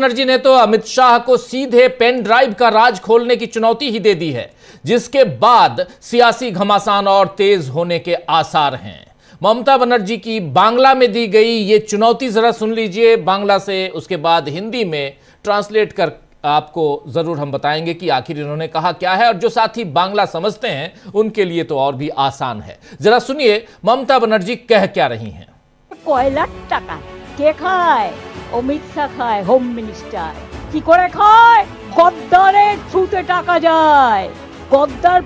बनर्जी ने तो अमित शाह को सीधे पेन ड्राइव का राज खोलने की चुनौती ही दे दी है, जिसके बाद सियासी घमासान और तेज होने के आसार हैं। ममता बनर्जी की बांग्ला में दी गई ये चुनौती जरा सुन लीजिए बांग्ला से, उसके बाद हिंदी में ट्रांसलेट कर आपको जरूर हम बताएंगे कि आखिर इन्होंने कहा क्या है, और जो साथी बांग्ला समझते हैं उनके लिए तो और भी आसान है। जरा सुनिए ममता बनर्जी कह क्या रही हैं। কয়লার টাকা কে খায়? অমিত শাহ খায়, হোম মিনিস্টার। কি করে খায়? গদ্দারের থ্রুতে টাকা যায়। গদ্দার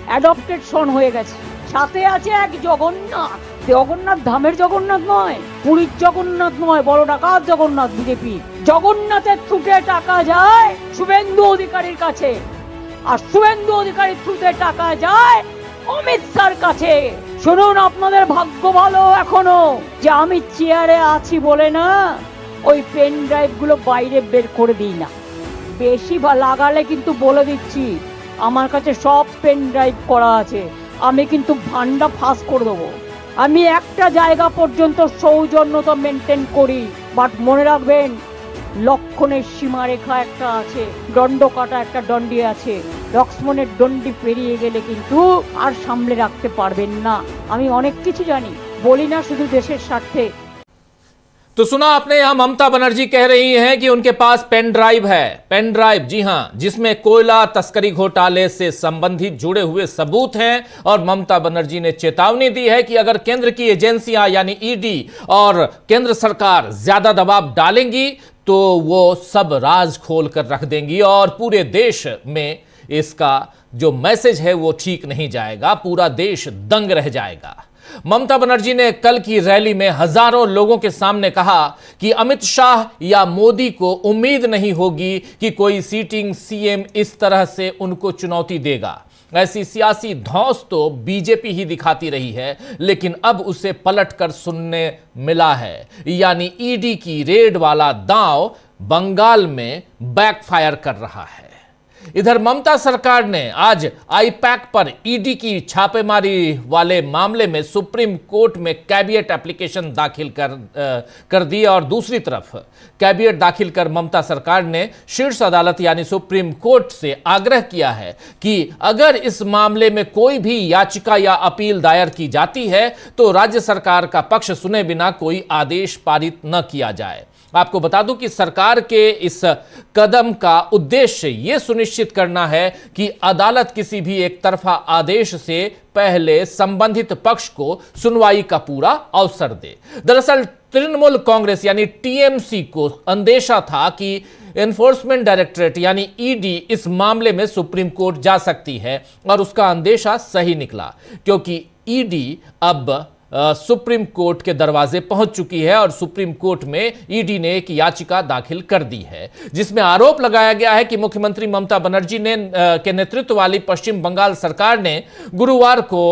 অ্যাডপ্টেড সন হয়ে গেছে। সাথে আছে এক জগন্নাথ। জগন্নাথ ধামের জগন্নাথ নয়, পুরীর জগন্নাথ নয়, বড় ডাকাত জগন্নাথ বিজেপি। জগন্নাথের থ্রুতে টাকা যায় শুভেন্দু অধিকারীর কাছে, আর শুভেন্দু অধিকারীর থ্রুতে টাকা যায় অমিত শাহর কাছে। শুনুন, আপনাদের ভাগ্য ভালো এখনো যে আমি চেয়ারে আছি বলে না ওই পেন ড্রাইভ গুলো বাইরে বের করে দিই না। বেশি লাগালে কিন্তু বলে দিচ্ছি আমার কাছে সব পেন ড্রাইভ করা আছে, আমি কিন্তু ভান্ডা ফাঁস করে দেবো। আমি একটা জায়গা পর্যন্ত সৌজন্যতা মেনটেন করি, বাট মনে রাখবেন লক্ষণের সীমারেখা একটা আছে, দণ্ড কাটা একটা দণ্ডি আছে। লক্ষ্মণের দণ্ডি পেরিয়ে গেলে কিন্তু আর সামলে রাখতে পারবেন না। আমি অনেক কিছু জানি, বলি না শুধু দেশের স্বার্থে। तो सुना आपने, यहां ममता बनर्जी कह रही हैं कि उनके पास पेन ड्राइव है, पेन ड्राइव, जी हां, जिसमें कोयला तस्करी घोटाले से संबंधित जुड़े हुए सबूत हैं। और ममता बनर्जी ने चेतावनी दी है कि अगर केंद्र की एजेंसियां यानी ईडी और केंद्र सरकार ज्यादा दबाव डालेंगी तो वो सब राज खोल कर रख देंगी और पूरे देश में इसका जो मैसेज है वो ठीक नहीं जाएगा, पूरा देश दंग रह जाएगा। ममता बनर्जी ने कल की रैली में हजारों लोगों के सामने कहा कि अमित शाह या मोदी को उम्मीद नहीं होगी कि कोई सीटिंग सीएम इस तरह से उनको चुनौती देगा। ऐसी सियासी धौंस तो बीजेपी ही दिखाती रही है, लेकिन अब उसे पलटकर सुनने मिला है, यानी ईडी की रेड वाला दांव बंगाल में बैकफायर कर रहा है। इधर ममता सरकार ने आज आईपैक पर ईडी की छापेमारी वाले मामले में सुप्रीम कोर्ट में कैविएट एप्लीकेशन दाखिल कर दी, और दूसरी तरफ कैविएट दाखिल कर ममता सरकार ने शीर्ष अदालत यानी सुप्रीम कोर्ट से आग्रह किया है कि अगर इस मामले में कोई भी याचिका या अपील दायर की जाती है तो राज्य सरकार का पक्ष सुने बिना कोई आदेश पारित न किया जाए। आपको बता दूं कि सरकार के इस कदम का उद्देश्य यह सुनिश्चित करना है कि अदालत किसी भी एक तरफा आदेश से पहले संबंधित पक्ष को सुनवाई का पूरा अवसर दे। दरअसल तृणमूल कांग्रेस यानी टीएमसी को अंदेशा था कि एनफोर्समेंट डायरेक्टरेट यानी ईडी इस मामले में सुप्रीम कोर्ट जा सकती है, और उसका अंदेशा सही निकला, क्योंकि ईडी अब सुप्रीम कोर्ट के दरवाजे पहुंच चुकी है और सुप्रीम कोर्ट में ईडी ने एक याचिका दाखिल कर दी है, जिसमें आरोप लगाया गया है कि मुख्यमंत्री ममता बनर्जी ने के नेतृत्व वाली पश्चिम बंगाल सरकार ने गुरुवार को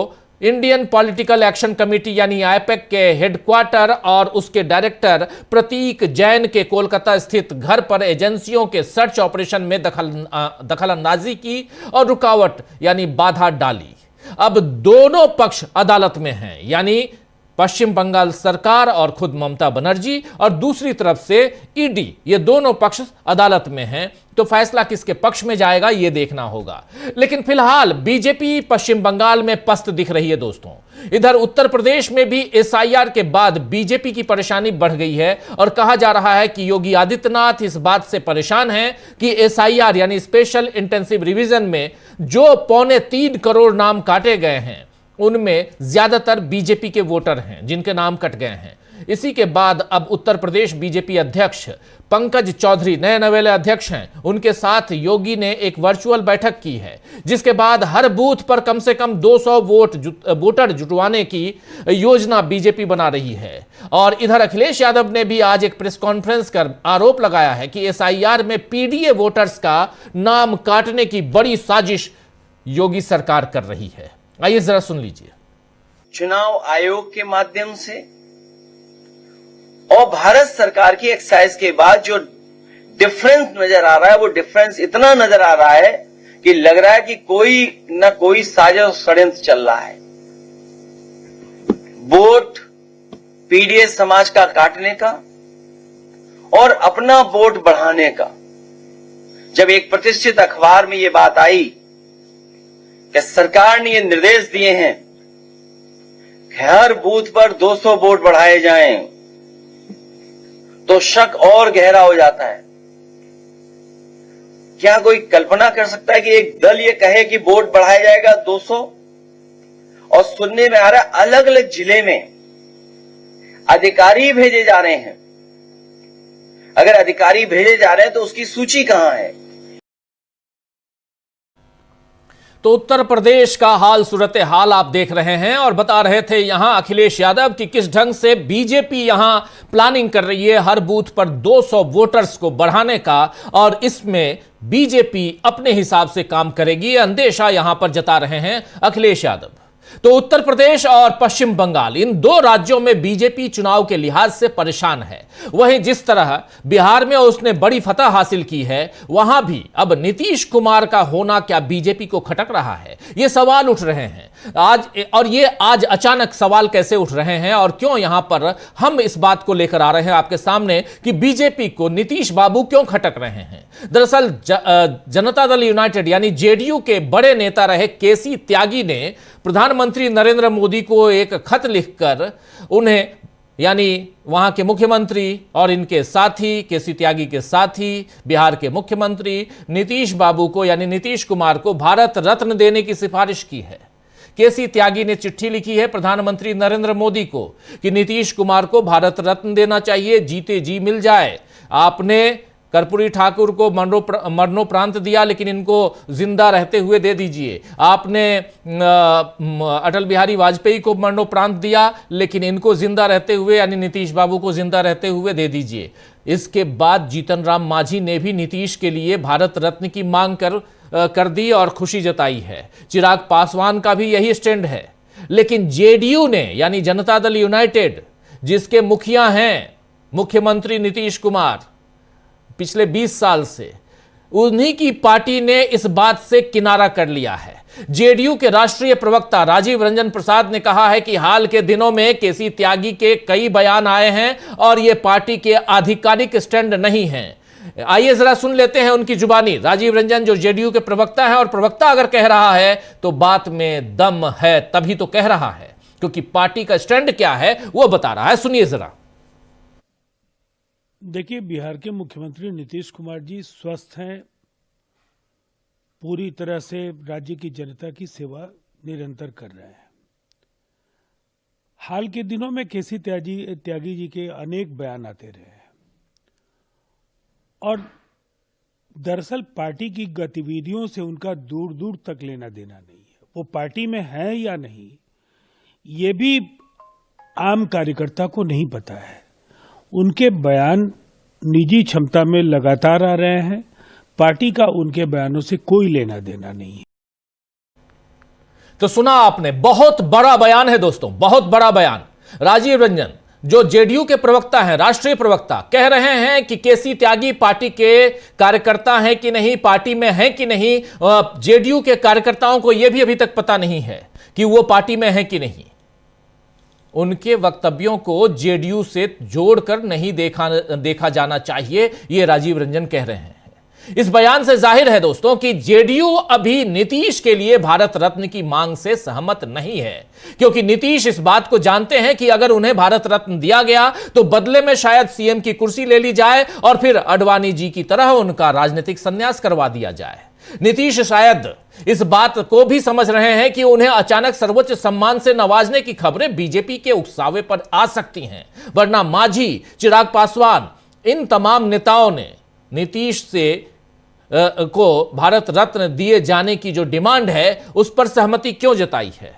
इंडियन पॉलिटिकल एक्शन कमेटी यानी आईपैक के हेडक्वार्टर और उसके डायरेक्टर प्रतीक जैन के कोलकाता स्थित घर पर एजेंसियों के सर्च ऑपरेशन में दखलंदाजी की और रुकावट यानी बाधा डाली। अब दोनों पक्ष अदालत में हैं, यानी पश्चिम बंगाल सरकार और खुद ममता बनर्जी, और दूसरी तरफ से ईडी, ये दोनों पक्ष अदालत में हैं। तो फैसला किसके पक्ष में जाएगा ये देखना होगा। लेकिन फिलहाल बीजेपी पश्चिम बंगाल में पस्त दिख रही है दोस्तों। इधर उत्तर प्रदेश में भी एसआईआर के बाद बीजेपी की परेशानी बढ़ गई है, और कहा जा रहा है कि योगी आदित्यनाथ इस बात से परेशान हैं कि एसआईआर यानी स्पेशल इंटेंसिव रिवीजन में जो 2.25 करोड़ नाम काटे गए हैं उनमें ज्यादातर बीजेपी के वोटर हैं जिनके नाम कट गए हैं। इसी के बाद अब उत्तर प्रदेश बीजेपी अध्यक्ष पंकज चौधरी नए नवेले अध्यक्ष हैं, उनके साथ योगी ने एक वर्चुअल बैठक की है, जिसके बाद हर बूथ पर कम से कम 200 वोटर जुटवाने की योजना बीजेपी बना रही है। और इधर अखिलेश यादव ने भी आज एक प्रेस कॉन्फ्रेंस कर आरोप लगाया है कि एसआईआर में पीडीए वोटर्स का नाम काटने की बड़ी साजिश योगी सरकार कर रही है। आइए जरा सुन लीजिए। चुनाव आयोग के माध्यम से और भारत सरकार की एक्सरसाइज के बाद जो डिफरेंस नजर आ रहा है, वो डिफरेंस इतना नजर आ रहा है कि लग रहा है कि कोई न कोई साजिश षड्यंत्र चल रहा है। वोट पीडीए समाज का काटने का और अपना वोट बढ़ाने का। जब एक प्रतिष्ठित अखबार में यह बात आई कि सरकार ने ये निर्देश दिए हैं कि हर बूथ पर 200 वोट बढ़ाए जाएं, तो शक और गहरा हो जाता है। क्या कोई कल्पना कर सकता है कि एक दल ये कहे कि वोट बढ़ाया जाएगा 200, और सुनने में आ रहा है अलग अलग जिले में अधिकारी भेजे जा रहे हैं। अगर अधिकारी भेजे जा रहे हैं तो उसकी सूची कहां है? तो उत्तर प्रदेश का हाल, सूरत हाल आप देख रहे हैं और बता रहे थे यहां अखिलेश यादव कि किस ढंग से बीजेपी यहां प्लानिंग कर रही है हर बूथ पर 200 वोटर्स को बढ़ाने का, और इसमें बीजेपी अपने हिसाब से काम करेगी, अंदेशा यहां पर जता रहे हैं अखिलेश यादव। तो उत्तर प्रदेश और पश्चिम बंगाल, इन दो राज्यों में बीजेपी चुनाव के लिहाज से परेशान है। वहीं जिस तरह बिहार में उसने बड़ी फतह हासिल की है, वहां भी अब नीतीश कुमार का होना क्या बीजेपी को खटक रहा है, ये सवाल उठ रहे हैं आज अचानक सवाल कैसे उठ रहे हैं और क्यों, यहां पर हम इस बात को लेकर आ रहे हैं आपके सामने कि बीजेपी को नीतीश बाबू क्यों खटक रहे हैं। दरअसल जनता दल यूनाइटेड यानी जेडीयू के बड़े नेता रहे केसी त्यागी ने प्रधानमंत्री नरेंद्र मोदी को एक खत लिखकर उन्हें, यानी वहां के मुख्यमंत्री और इनके साथी केसी त्यागी के साथी बिहार के मुख्यमंत्री नीतीश बाबू को यानी नीतीश कुमार को भारत रत्न देने की सिफारिश की है। केसी त्यागी ने चिट्ठी लिखी है प्रधानमंत्री नरेंद्र मोदी को कि नीतीश कुमार को भारत रत्न देना चाहिए, जीते जी मिल जाए। आपने कर्पूरी ठाकुर को मरणोपरांत दिया, लेकिन इनको जिंदा रहते हुए दे दीजिए। आपने अटल बिहारी वाजपेयी को मरणोपरांत दिया, लेकिन इनको जिंदा रहते हुए यानी नीतीश बाबू को जिंदा रहते हुए दे दीजिए। इसके बाद जीतन राम मांझी ने भी नीतीश के लिए भारत रत्न की मांग कर दी और खुशी जताई है। चिराग पासवान का भी यही स्टैंड है। लेकिन जेडीयू ने यानी जनता दल यूनाइटेड, जिसके मुखिया हैं मुख्यमंत्री नीतीश कुमार पिछले 20 साल से, उन्हीं की पार्टी ने इस बात से किनारा कर लिया है। जेडीयू के राष्ट्रीय प्रवक्ता राजीव रंजन प्रसाद ने कहा है कि हाल के दिनों में केसी त्यागी के कई बयान आए हैं और यह पार्टी के आधिकारिक स्टैंड नहीं है। आइए जरा सुन लेते हैं उनकी जुबानी। राजीव रंजन जो जेडीयू के प्रवक्ता है, और प्रवक्ता अगर कह रहा है तो बात में दम है, तभी तो कह रहा है, क्योंकि पार्टी का स्टैंड क्या है वो बता रहा है। सुनिए जरा। देखिए, बिहार के मुख्यमंत्री नीतीश कुमार जी स्वस्थ हैं, पूरी तरह से राज्य की जनता की सेवा निरंतर कर रहे हैं। हाल के दिनों में केसी त्यागी जी के अनेक बयान आते रहे हैं और दरअसल पार्टी की गतिविधियों से उनका दूर दूर तक लेना देना नहीं है। वो पार्टी में है या नहीं, ये भी आम कार्यकर्ता को नहीं पता है। उनके बयान निजी क्षमता में लगातार आ रहे हैं, पार्टी का उनके बयानों से कोई लेना देना नहीं है। तो सुना आपने, बहुत बड़ा बयान है दोस्तों, बहुत बड़ा बयान। राजीव रंजन जो जेडीयू के प्रवक्ता हैं, राष्ट्रीय प्रवक्ता, कह रहे हैं कि केसी त्यागी पार्टी के कार्यकर्ता हैं कि नहीं, पार्टी में हैं कि नहीं। जेडीयू के कार्यकर्ताओं को यह भी अभी तक पता नहीं है कि वो पार्टी में हैं कि नहीं। उनके वक्तव्यों को जेडीयू से जोड़कर नहीं देखा जाना चाहिए, यह राजीव रंजन कह रहे हैं। इस बयान से जाहिर है दोस्तों कि जेडीयू अभी नीतीश के लिए भारत रत्न की मांग से सहमत नहीं है, क्योंकि नीतीश इस बात को जानते हैं कि अगर उन्हें भारत रत्न दिया गया तो बदले में शायद सीएम की कुर्सी ले ली जाए और फिर अडवाणी जी की तरह उनका राजनीतिक संन्यास करवा दिया जाए। नीतीश शायद इस बात को भी समझ रहे हैं कि उन्हें अचानक सर्वोच्च सम्मान से नवाजने की खबरें बीजेपी के उकसावे पर आ सकती हैं, वरना मांझी, चिराग पासवान, इन तमाम नेताओं ने नीतीश से को भारत रत्न दिए जाने की जो डिमांड है उस पर सहमति क्यों जताई है।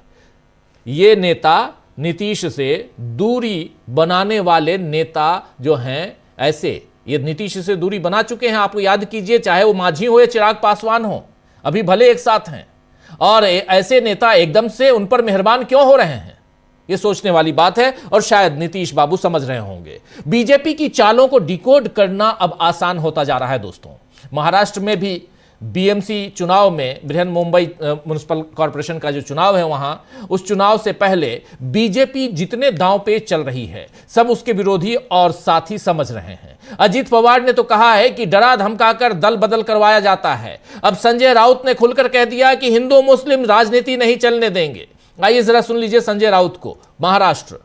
ये नेता नीतीश से दूरी बनाने वाले नेता जो हैं, ऐसे ये नीतीश से दूरी बना चुके हैं। आप याद कीजिए, चाहे वो मांझी हो या चिराग पासवान हो, अभी भले एक साथ हैं, और ऐसे नेता एकदम से उन पर मेहरबान क्यों हो रहे हैं, ये सोचने वाली बात है। और शायद नीतीश बाबू समझ रहे होंगे। बीजेपी की चालों को डिकोड करना अब आसान होता जा रहा है दोस्तों। महाराष्ट्र में भी बीएमसी चुनाव में, बृहन मुंबई म्युनिसिपल कॉरपोरेशन का जो चुनाव है वहां, उस चुनाव से पहले बीजेपी जितने दांव पे चल रही है सब उसके विरोधी और साथी समझ रहे हैं। अजीत पवार ने तो कहा है कि डरा धमकाकर दल बदल करवाया जाता है। अब संजय राउत ने खुलकर कह दिया कि हिंदू मुस्लिम राजनीति नहीं चलने देंगे। आइए जरा सुन लीजिए संजय राउत को। महाराष्ट्र,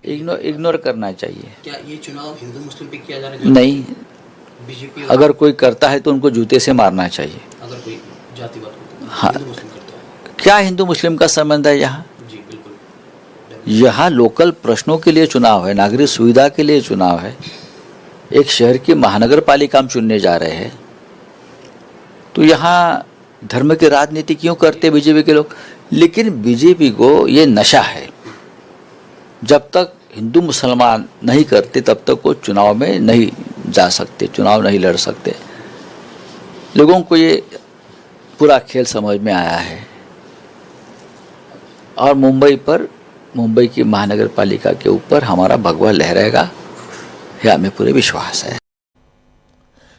इग्नोर करना चाहिए। क्या ये चुनाव हिंदू मुस्लिम पे किया जा रहा है? नहीं, बीजेपी अगर कोई करता है तो उनको जूते से मारना चाहिए। अगर कोई जातिवाद को हाँ। हिंदू मुस्लिम करता है, क्या हिंदू मुस्लिम का संबंध है यहाँ? जी बिल्कुल। यहाँ लोकल प्रश्नों के लिए चुनाव है, नागरिक सुविधा के लिए चुनाव है। एक शहर की महानगर पालिका हम चुनने जा रहे हैं, तो यहाँ धर्म की राजनीति क्यों करते बीजेपी के लोग? लेकिन बीजेपी को ये नशा है, जब तक हिंदू मुसलमान नहीं करते तब तक वो चुनाव में नहीं जा सकते, चुनाव नहीं लड़ सकते। लोगों को ये पूरा खेल समझ में आया है और मुंबई की महानगर पालिका के ऊपर हमारा भगवा लहराएगा, यह हमें पूरे विश्वास है।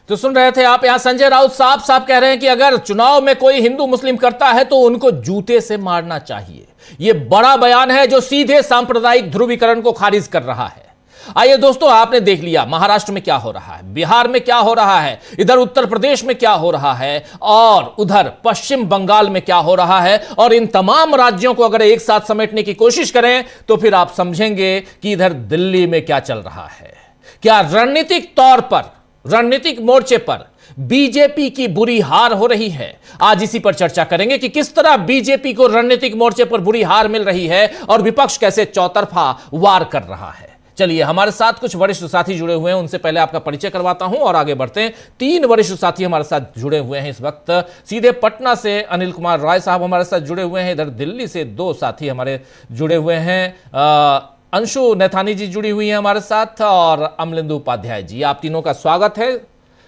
तो सुन रहे थे आप, यहां संजय राउत साफ साफ कह रहे हैं कि अगर चुनाव में कोई हिंदू मुस्लिम करता है तो उनको जूते से मारना चाहिए। यह बड़ा बयान है जो सीधे सांप्रदायिक ध्रुवीकरण को खारिज कर रहा है। आइए दोस्तों, आपने देख लिया महाराष्ट्र में क्या हो रहा है, बिहार में क्या हो रहा है, इधर उत्तर प्रदेश में क्या हो रहा है और उधर पश्चिम बंगाल में क्या हो रहा है। और इन तमाम राज्यों को अगर एक साथ समेटने की कोशिश करें तो फिर आप समझेंगे कि इधर दिल्ली में क्या चल रहा है। क्या रणनीतिक तौर पर, रणनीतिक मोर्चे पर बीजेपी की बुरी हार हो रही है? आज इसी पर चर्चा करेंगे कि किस तरह बीजेपी को रणनीतिक मोर्चे पर बुरी हार मिल रही है और विपक्ष कैसे चौतरफा वार कर रहा है। चलिए, हमारे साथ कुछ वरिष्ठ साथी जुड़े हुए हैं, उनसे पहले आपका परिचय करवाता हूं और आगे बढ़ते हैं। 3 वरिष्ठ साथी हमारे साथ जुड़े हुए हैं इस वक्त। सीधे पटना से अनिल कुमार राय साहब हमारे साथ जुड़े हुए हैं। इधर दिल्ली से 2 साथी हमारे जुड़े हुए हैं। अंशु नैथानी जी जुड़ी हुई हैं हमारे साथ और अमलेंदु उपाध्याय जी। आप तीनों का स्वागत है,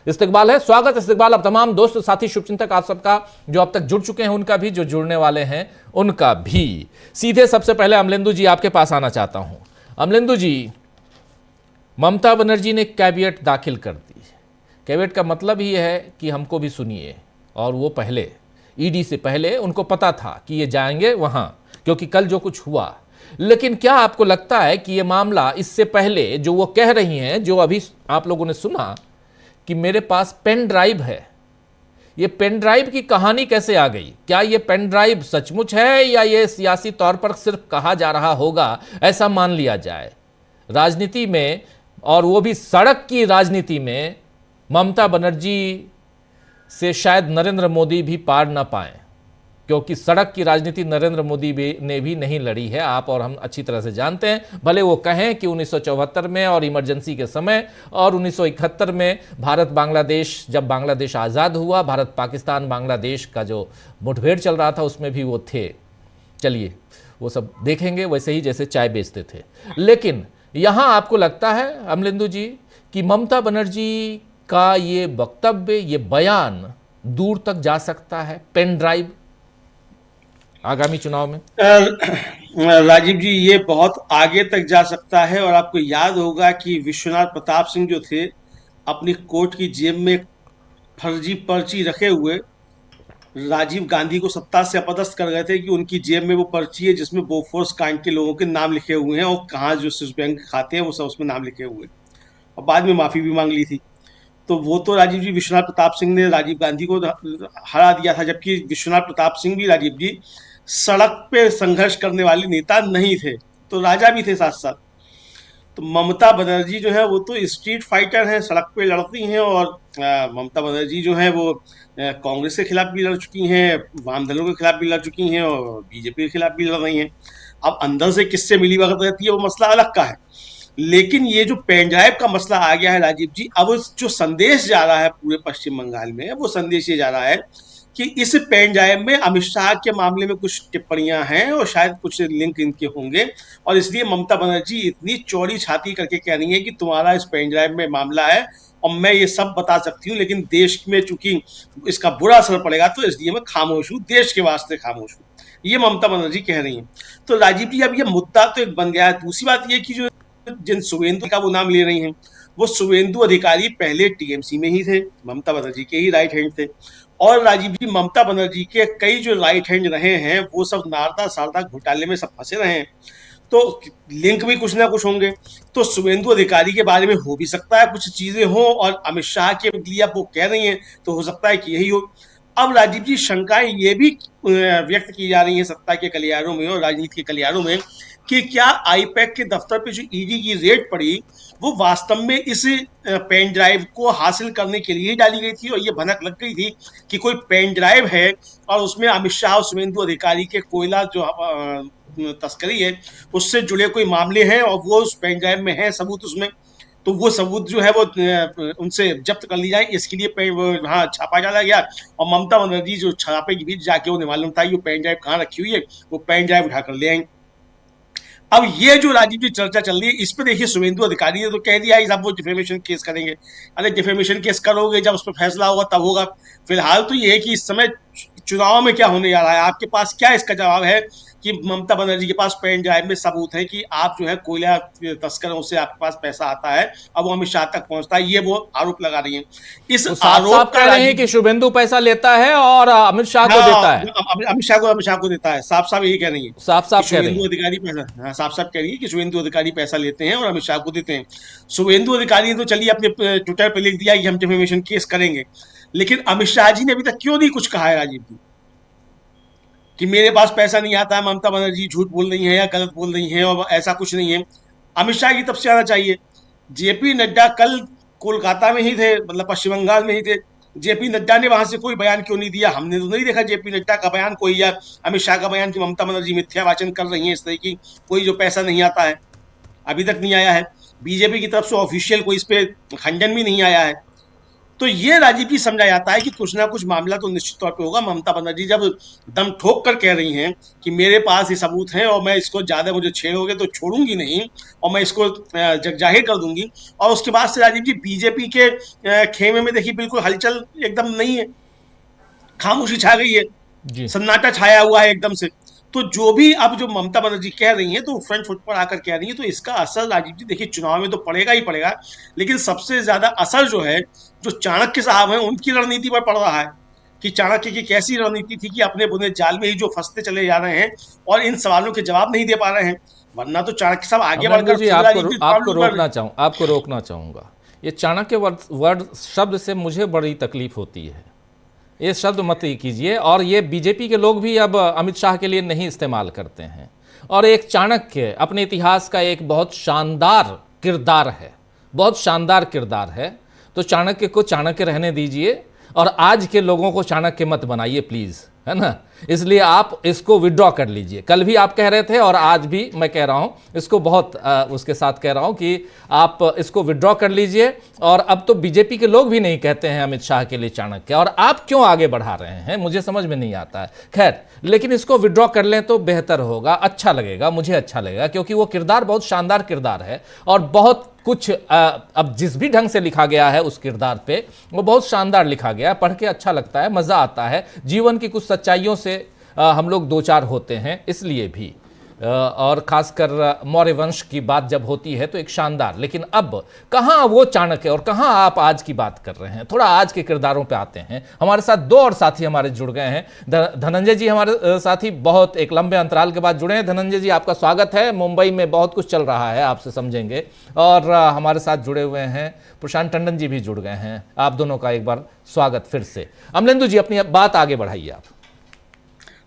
इस्तकबाल है, स्वागत इस्तकबाल। अब तमाम दोस्त साथी शुभचिंतक आप सबका जो अब तक जुड़ चुके हैं उनका भी, जो जुड़ने वाले हैं उनका भी। सीधे सबसे पहले अमलेंदु जी आपके पास आना चाहता हूं। अमलेंदु जी, ममता बनर्जी ने कैबिनेट दाखिल कर दी। कैबिनेट का मतलब ही है कि हमको भी सुनिए, और वो पहले ईडी से पहले उनको पता था कि ये जाएंगे वहां, क्योंकि कल जो कुछ हुआ। लेकिन क्या आपको लगता है कि ये मामला इससे पहले जो वो कह रही हैं, जो अभी आप लोगों ने सुना कि मेरे पास पेन ड्राइव है, ये पेन ड्राइव की कहानी कैसे आ गई? क्या ये पेन ड्राइव सचमुच है या ये सियासी तौर पर सिर्फ कहा जा रहा होगा, ऐसा मान लिया जाए? राजनीति में, और वो भी सड़क की राजनीति में, ममता बनर्जी से शायद नरेंद्र मोदी भी पार ना पाए, क्योंकि सड़क की राजनीति नरेंद्र मोदी ने भी नहीं लड़ी है, आप और हम अच्छी तरह से जानते हैं। भले वो कहें कि 1974 में और इमरजेंसी के समय और 1971 में भारत बांग्लादेश, जब बांग्लादेश आज़ाद हुआ, भारत पाकिस्तान बांग्लादेश का जो मुठभेड़ चल रहा था उसमें भी वो थे। चलिए, वो सब देखेंगे, वैसे ही जैसे चाय बेचते थे। लेकिन यहाँ आपको लगता है अमलेंदु जी कि ममता बनर्जी का ये वक्तव्य, ये बयान दूर तक जा सकता है पेन ड्राइव आगामी चुनाव में? राजीव जी, ये बहुत आगे तक जा सकता है। और आपको याद होगा कि विश्वनाथ प्रताप सिंह जो थे, अपनी कोट की जेब में फर्जी पर्ची रखे हुए राजीव गांधी को सत्ता से अपदस्थ कर गए थे कि उनकी जेब में वो पर्ची है जिसमें बोफोर्स कांड के लोगों के नाम लिखे हुए हैं और कहाँ जो स्विस बैंक खाते हैं वो सब उसमें नाम लिखे हुए, और बाद में माफी भी मांग ली थी। तो वो तो राजीव जी, विश्वनाथ प्रताप सिंह ने राजीव गांधी को हरा दिया था, जबकि विश्वनाथ प्रताप सिंह भी, राजीव जी, सड़क पे संघर्ष करने वाले नेता नहीं थे, तो राजा भी थे साथ साथ। तो ममता बनर्जी जो है वो तो स्ट्रीट फाइटर हैं, सड़क पे लड़ती हैं। और ममता बनर्जी जो है वो कांग्रेस के खिलाफ भी लड़ चुकी हैं, वाम दलों के खिलाफ भी लड़ चुकी हैं और बीजेपी के खिलाफ भी लड़ रही हैं। अब अंदर से किससे मिली भगत रहती है वो मसला अलग का है। लेकिन ये जो पेन ड्राइव का मसला आ गया है राजीव जी, अब जो संदेश जा रहा है पूरे पश्चिम बंगाल में, वो संदेश ये जा रहा है कि इस पेन ड्राइव में अमित शाह के मामले में कुछ टिप्पणियां हैं और शायद कुछ लिंक इनके होंगे, और इसलिए ममता बनर्जी इतनी चौड़ी छाती करके कह रही है कि तुम्हारा इस पेन ड्राइव में मामला है और मैं ये सब बता सकती हूँ, लेकिन देश में चूंकि इसका बुरा असर पड़ेगा तो इसलिए मैं खामोश हूँ, देश के वास्ते खामोश हूँ, ये ममता बनर्जी कह रही है। तो राजीव जी, अब ये मुद्दा तो एक बन गया है। दूसरी बात ये कि जो जिन शुभेंदु का वो नाम ले रही हैं, वो शुभेंदु अधिकारी पहले टीएमसी में ही थे, ममता बनर्जी के ही राइट हैंड थे। और राजीव जी, ममता बनर्जी के कई जो राइट हैंड रहे हैं वो सब नारदा सारदा घोटाले में सब फंसे रहे हैं, तो लिंक भी कुछ ना कुछ होंगे। तो शुभेंदु अधिकारी के बारे में हो भी सकता है कुछ चीजें हो, और अमित शाह के लिए अब वो कह रही हैं तो हो सकता है कि यही हो। अब राजीव जी, शंकाएं ये भी व्यक्त की जा रही हैं सत्ता के गलियारों में और राजनीति के गलियारों में कि क्या आईपैक के दफ्तर पे जो ईडी की रेड पड़ी वो वास्तव में इस पेन ड्राइव को हासिल करने के लिए ही डाली गई थी, और ये भनक लग गई थी कि कोई पेन ड्राइव है और उसमें अमित शाह और शुभेंदु अधिकारी के कोयला जो तस्करी है उससे जुड़े कोई मामले हैं और वो उस पेन ड्राइव में है सबूत उसमें, तो वो सबूत जो है वो उनसे जब्त कर ली जाए, इसके लिए वहाँ छापा डाला गया। और ममता बनर्जी जो छापे के बीच जाके उन्हें मालूम था ये पेन ड्राइव कहाँ रखी हुई है, वो पेन ड्राइव उठाकर ले आएंगे। अब ये जो राजीव जी चर्चा चल रही है इस पे देखिए, शुभेंदु अधिकारी ने तो कह दिया साहब वो डिफेमेशन केस करेंगे। अरे डिफेमेशन केस करोगे, जब उस पर फैसला होगा तब होगा। फिलहाल तो ये है कि इस समय चुनाव में क्या होने जा रहा है, आपके पास क्या इसका जवाब है कि ममता बनर्जी के पास पेन ड्राइव में सबूत है कि आप जो है कोयला तस्करों से आपके पास पैसा आता है, अब वो अमित शाह तक पहुंचता है, ये वो आरोप लगा रही है। इस आरोप कह रहे हैं कि शुभेंदु पैसा लेता है और अमित शाह को देता है, अमित शाह को देता है, साफ साफ यही कह रही है, साफ साफ कह रही शुभेंदु अधिकारी पैसा, साफ साफ कह रही है कि शुभेंदु अधिकारी पैसा लेते हैं और अमित शाह को देते हैं। शुभेंदु अधिकारी ने तो चलिए अपने ट्विटर पे लिख दिया कि हम डिफेमेशन केस करेंगे, लेकिन अमित शाह जी ने अभी तक क्यों नहीं कुछ कहा है राजीव जी कि मेरे पास पैसा नहीं आता है, ममता बनर्जी झूठ बोल रही है या गलत बोल रही है, और ऐसा कुछ नहीं है। अमित शाह की तरफ से आना चाहिए। जेपी नड्डा कल कोलकाता में ही थे, मतलब पश्चिम बंगाल में ही थे, जेपी नड्डा ने वहां से कोई बयान क्यों नहीं दिया? हमने तो नहीं देखा जेपी नड्डा का बयान कोई, या अमित शाह का बयान कि ममता बनर्जी मिथ्या वाचन कर रही है इस तरह की, कोई जो पैसा नहीं आता है अभी तक नहीं आया है। बीजेपी की तरफ से ऑफिशियल कोई इस पे खंडन भी नहीं आया है। तो ये राजीव जी समझा जाता है कि कुछ ना कुछ मामला तो निश्चित तौर पे होगा। ममता बनर्जी जब दम ठोक कर कह रही हैं कि मेरे पास ये सबूत हैं और मैं इसको ज्यादा मुझे छेड़ोगे तो छोड़ूंगी नहीं और मैं इसको जगजाहिर कर दूंगी, और उसके बाद से राजीव जी बीजेपी के खेमे में देखिए बिल्कुल हलचल एकदम नहीं है, खामोशी छा गई है, सन्नाटा छाया हुआ है एकदम से। तो जो भी अब जो ममता बनर्जी कह रही हैं तो फ्रंट फुट पर आकर कह रही हैं, तो इसका असर राजीव जी देखिए चुनाव में तो पड़ेगा ही पड़ेगा, लेकिन सबसे ज्यादा असर जो है जो चाणक्य साहब हैं उनकी रणनीति पर पड़ रहा है कि चाणक्य की कैसी रणनीति थी कि अपने बुने जाल में ही जो फंसते चले जा रहे हैं और इन सवालों के जवाब नहीं दे पा रहे हैं, वरना तो चाणक्य साहब आगे बढ़कर आपको रोकना चाहूंगा। ये चाणक्य वर्ड शब्द से मुझे बड़ी तकलीफ होती है, ये शब्द मत कीजिए, और ये बीजेपी के लोग भी अब अमित शाह के लिए नहीं इस्तेमाल करते हैं। और एक चाणक्य अपने इतिहास का एक बहुत शानदार किरदार है, बहुत शानदार किरदार है, तो चाणक्य को चाणक्य रहने दीजिए और आज के लोगों को चाणक्य मत बनाइए प्लीज, है ना। इसलिए आप इसको विड्रॉ कर लीजिए। कल भी आप कह रहे थे और आज भी मैं कह रहा हूं, इसको बहुत उसके साथ कह रहा हूं कि आप इसको विड्रॉ कर लीजिए। और अब तो बीजेपी के लोग भी नहीं कहते हैं अमित शाह के लिए चाणक्य, और आप क्यों आगे बढ़ा रहे हैं मुझे समझ में नहीं आता है। खैर, लेकिन इसको विड्रॉ कर लें तो बेहतर होगा, अच्छा लगेगा, मुझे अच्छा लगेगा, क्योंकि वो किरदार बहुत शानदार किरदार है और बहुत कुछ अब जिस भी ढंग से लिखा गया है उस किरदार पे वो बहुत शानदार लिखा गया है, पढ़ के अच्छा लगता है, मज़ा आता है। जीवन की कुछ सच्चाइयों से हम लोग दो चार होते हैं, इसलिए भी और खासकर मौर्य वंश की बात जब होती है तो एक शानदार। लेकिन अब कहाँ वो चाणक्य और कहाँ आप आज की बात कर रहे हैं? थोड़ा आज के किरदारों पे आते हैं। हमारे साथ दो और साथी हमारे जुड़ गए हैं। धनंजय जी हमारे साथी बहुत एक लंबे अंतराल के बाद जुड़े हैं। धनंजय जी आपका स्वागत है। मुंबई में बहुत कुछ चल रहा है, आपसे समझेंगे। और हमारे साथ जुड़े हुए हैं प्रशांत टंडन जी भी जुड़ गए हैं। आप दोनों का एक बार स्वागत फिर से। अमलेंदु जी अपनी बात आगे बढ़ाइए आप।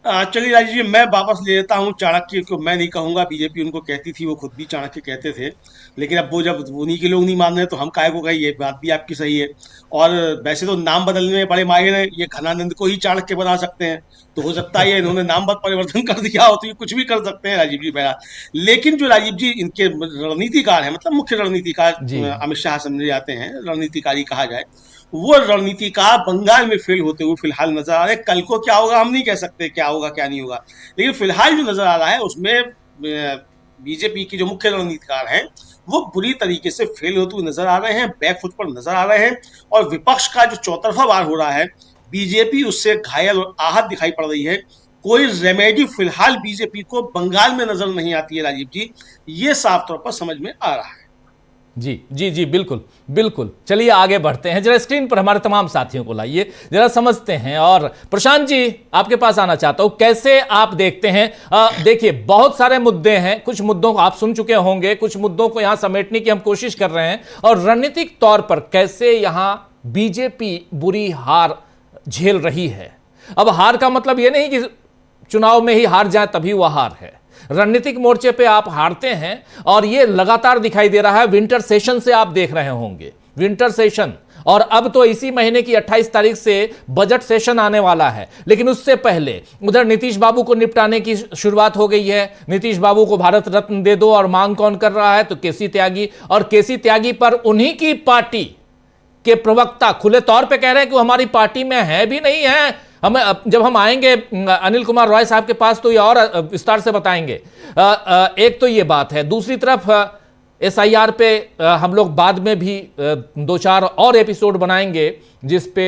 चलिए राजीव जी, मैं वापस ले लेता हूँ। चाणक्य को मैं नहीं कहूँगा, बीजेपी उनको कहती थी, वो खुद भी चाणक्य कहते थे, लेकिन अब वो जब उन्हीं के लोग नहीं मान रहे तो हम काहे को कहें, ये बात भी आपकी सही है। और वैसे तो नाम बदलने में बड़े माहिर हैं, ये घनानंद को ही चाणक्य बना सकते हैं, तो हो सकता है इन्होंने नाम परिवर्तन कर दिया हो, तो ये कुछ भी कर सकते हैं राजीव जी बहरहाल। लेकिन जो राजीव जी इनके रणनीतिकार है, मतलब मुख्य रणनीतिकार अमित शाह समझे जाते हैं, रणनीतिकारी कहा जाए, वो रणनीतिकार बंगाल में फेल होते हुए फिलहाल नजर आ रहे हैं। कल को क्या होगा हम नहीं कह सकते, क्या होगा क्या नहीं होगा, लेकिन फिलहाल जो नजर आ रहा है उसमें बीजेपी के जो मुख्य रणनीतिकार हैं वो बुरी तरीके से फेल होते हुए नजर आ रहे हैं, बैकफुट पर नजर आ रहे हैं। और विपक्ष का जो चौतरफा वार हो रहा है, बीजेपी उससे घायल और आहत दिखाई पड़ रही है। कोई रेमेडी फिलहाल बीजेपी को बंगाल में नजर नहीं आती है राजीव जी, ये साफ तौर पर समझ में आ रहा है। जी जी जी, बिल्कुल बिल्कुल। चलिए आगे बढ़ते हैं, जरा स्क्रीन पर हमारे तमाम साथियों को लाइए, जरा समझते हैं। और प्रशांत जी, आपके पास आना चाहता हूं, कैसे आप देखते हैं? देखिए, बहुत सारे मुद्दे हैं, कुछ मुद्दों को आप सुन चुके होंगे, कुछ मुद्दों को यहां समेटने की हम कोशिश कर रहे हैं। और रणनीतिक तौर पर कैसे यहां बीजेपी बुरी हार झेल रही है। अब हार का मतलब यह नहीं कि चुनाव में ही हार जाए तभी वह हार है। रणनीतिक मोर्चे पे आप हारते हैं और यह लगातार दिखाई दे रहा है। विंटर सेशन से आप देख रहे होंगे, विंटर सेशन, और अब तो इसी महीने की 28 तारीख से बजट सेशन आने वाला है। लेकिन उससे पहले उधर नीतीश बाबू को निपटाने की शुरुआत हो गई है। नीतीश बाबू को भारत रत्न दे दो, और मांग कौन कर रहा है? तो केसी त्यागी। और केसी त्यागी पर उन्हीं की पार्टी के प्रवक्ता खुले तौर पे कह रहे हैं कि वो हमारी पार्टी में है भी नहीं है। जब हम आएंगे अनिल कुमार रॉय साहब के पास तो ये और विस्तार से बताएंगे। एक तो ये बात है। दूसरी तरफ एसआईआर पे हम लोग बाद में भी 2-4 और एपिसोड बनाएंगे, जिस पे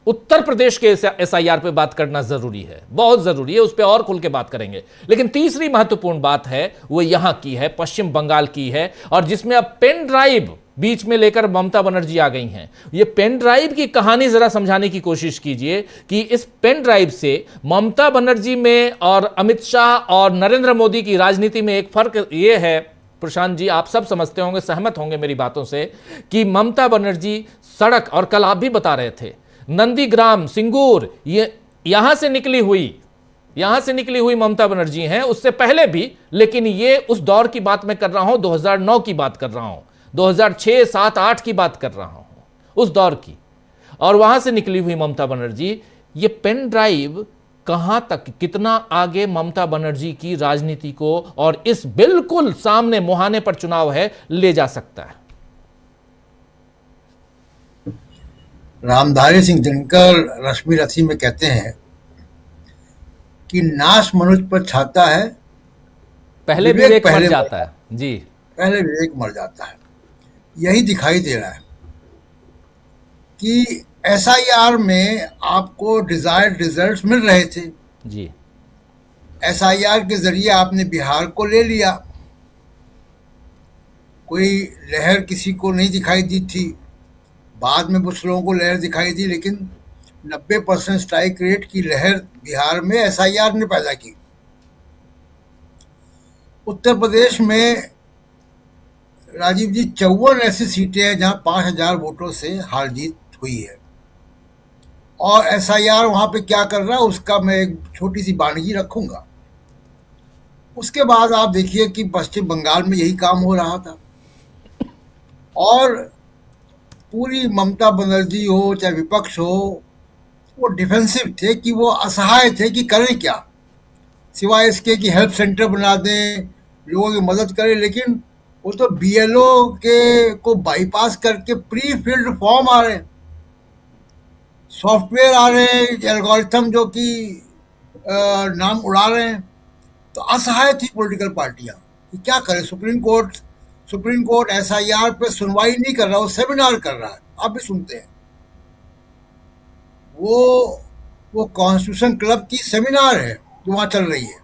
उत्तर प्रदेश के एसआईआर पे बात करना जरूरी है, बहुत जरूरी है, उस पर और खुल के बात करेंगे। लेकिन तीसरी महत्वपूर्ण बात है वो यहां की है, पश्चिम बंगाल की है, और जिसमें अब पेन ड्राइव बीच में लेकर ममता बनर्जी आ गई हैं। ये पेन ड्राइव की कहानी जरा समझाने की कोशिश कीजिए कि इस पेन ड्राइव से ममता बनर्जी में और अमित शाह और नरेंद्र मोदी की राजनीति में एक फर्क ये है, प्रशांत जी आप सब समझते होंगे, सहमत होंगे मेरी बातों से, कि ममता बनर्जी सड़क, और कल आप भी बता रहे थे, नंदीग्राम, सिंगूर, ये यहां से निकली हुई ममता बनर्जी हैं, उससे पहले भी। लेकिन ये उस दौर की बात मैं कर रहा हूं, 2009 की बात कर रहा हूं, 2006, 7, 8 की बात कर रहा हूं, उस दौर की। और वहां से निकली हुई ममता बनर्जी, ये पेन ड्राइव कहां तक, कितना आगे ममता बनर्जी की राजनीति को और इस बिल्कुल सामने मुहाने पर चुनाव है ले जा सकता है? रामधारी सिंह दिनकर रश्मि रथी में कहते हैं कि नाश मनुष्य पर छाता है, पहले विवेक मर जाता है। जी, पहले विवेक मर जाता है। यही दिखाई दे रहा है कि एसआईआर में आपको डिजायर्ड रिजल्ट्स मिल रहे थे। जी, एसआईआर के जरिए आपने बिहार को ले लिया, कोई लहर किसी को नहीं दिखाई दी थी, बाद में कुछ लोगों को लहर दिखाई दी, लेकिन 90% स्ट्राइक रेट की लहर बिहार में एसआईआर ने पैदा की। उत्तर प्रदेश में राजीव जी 54 ऐसी सीटें हैं जहां 5000 वोटों से हार जीत हुई है, और एसआईआर वहां पे क्या कर रहा है उसका मैं एक छोटी सी बानगी रखूंगा। उसके बाद आप देखिए कि पश्चिम बंगाल में यही काम हो रहा था, और पूरी ममता बनर्जी हो चाहे विपक्ष हो, वो डिफेंसिव थे, कि वो असहाय थे कि करें क्या, सिवाय इसके कि हेल्प सेंटर बना दें, लोगों की मदद करें। लेकिन वो तो बीएलओ के को बाईपास करके प्री फिल्ड फॉर्म आ रहे हैं, सॉफ्टवेयर आ रहे हैं, एल्गोरिथम जो कि नाम उड़ा रहे हैं। तो असहाय थी पॉलिटिकल पार्टियां कि क्या करें। सुप्रीम कोर्ट एसआईआर पे सुनवाई नहीं कर रहा, वो सेमिनार कर रहा है, आप भी सुनते हैं। वो कॉन्स्टिट्यूशन क्लब की सेमिनार है जो वहां चल रही है,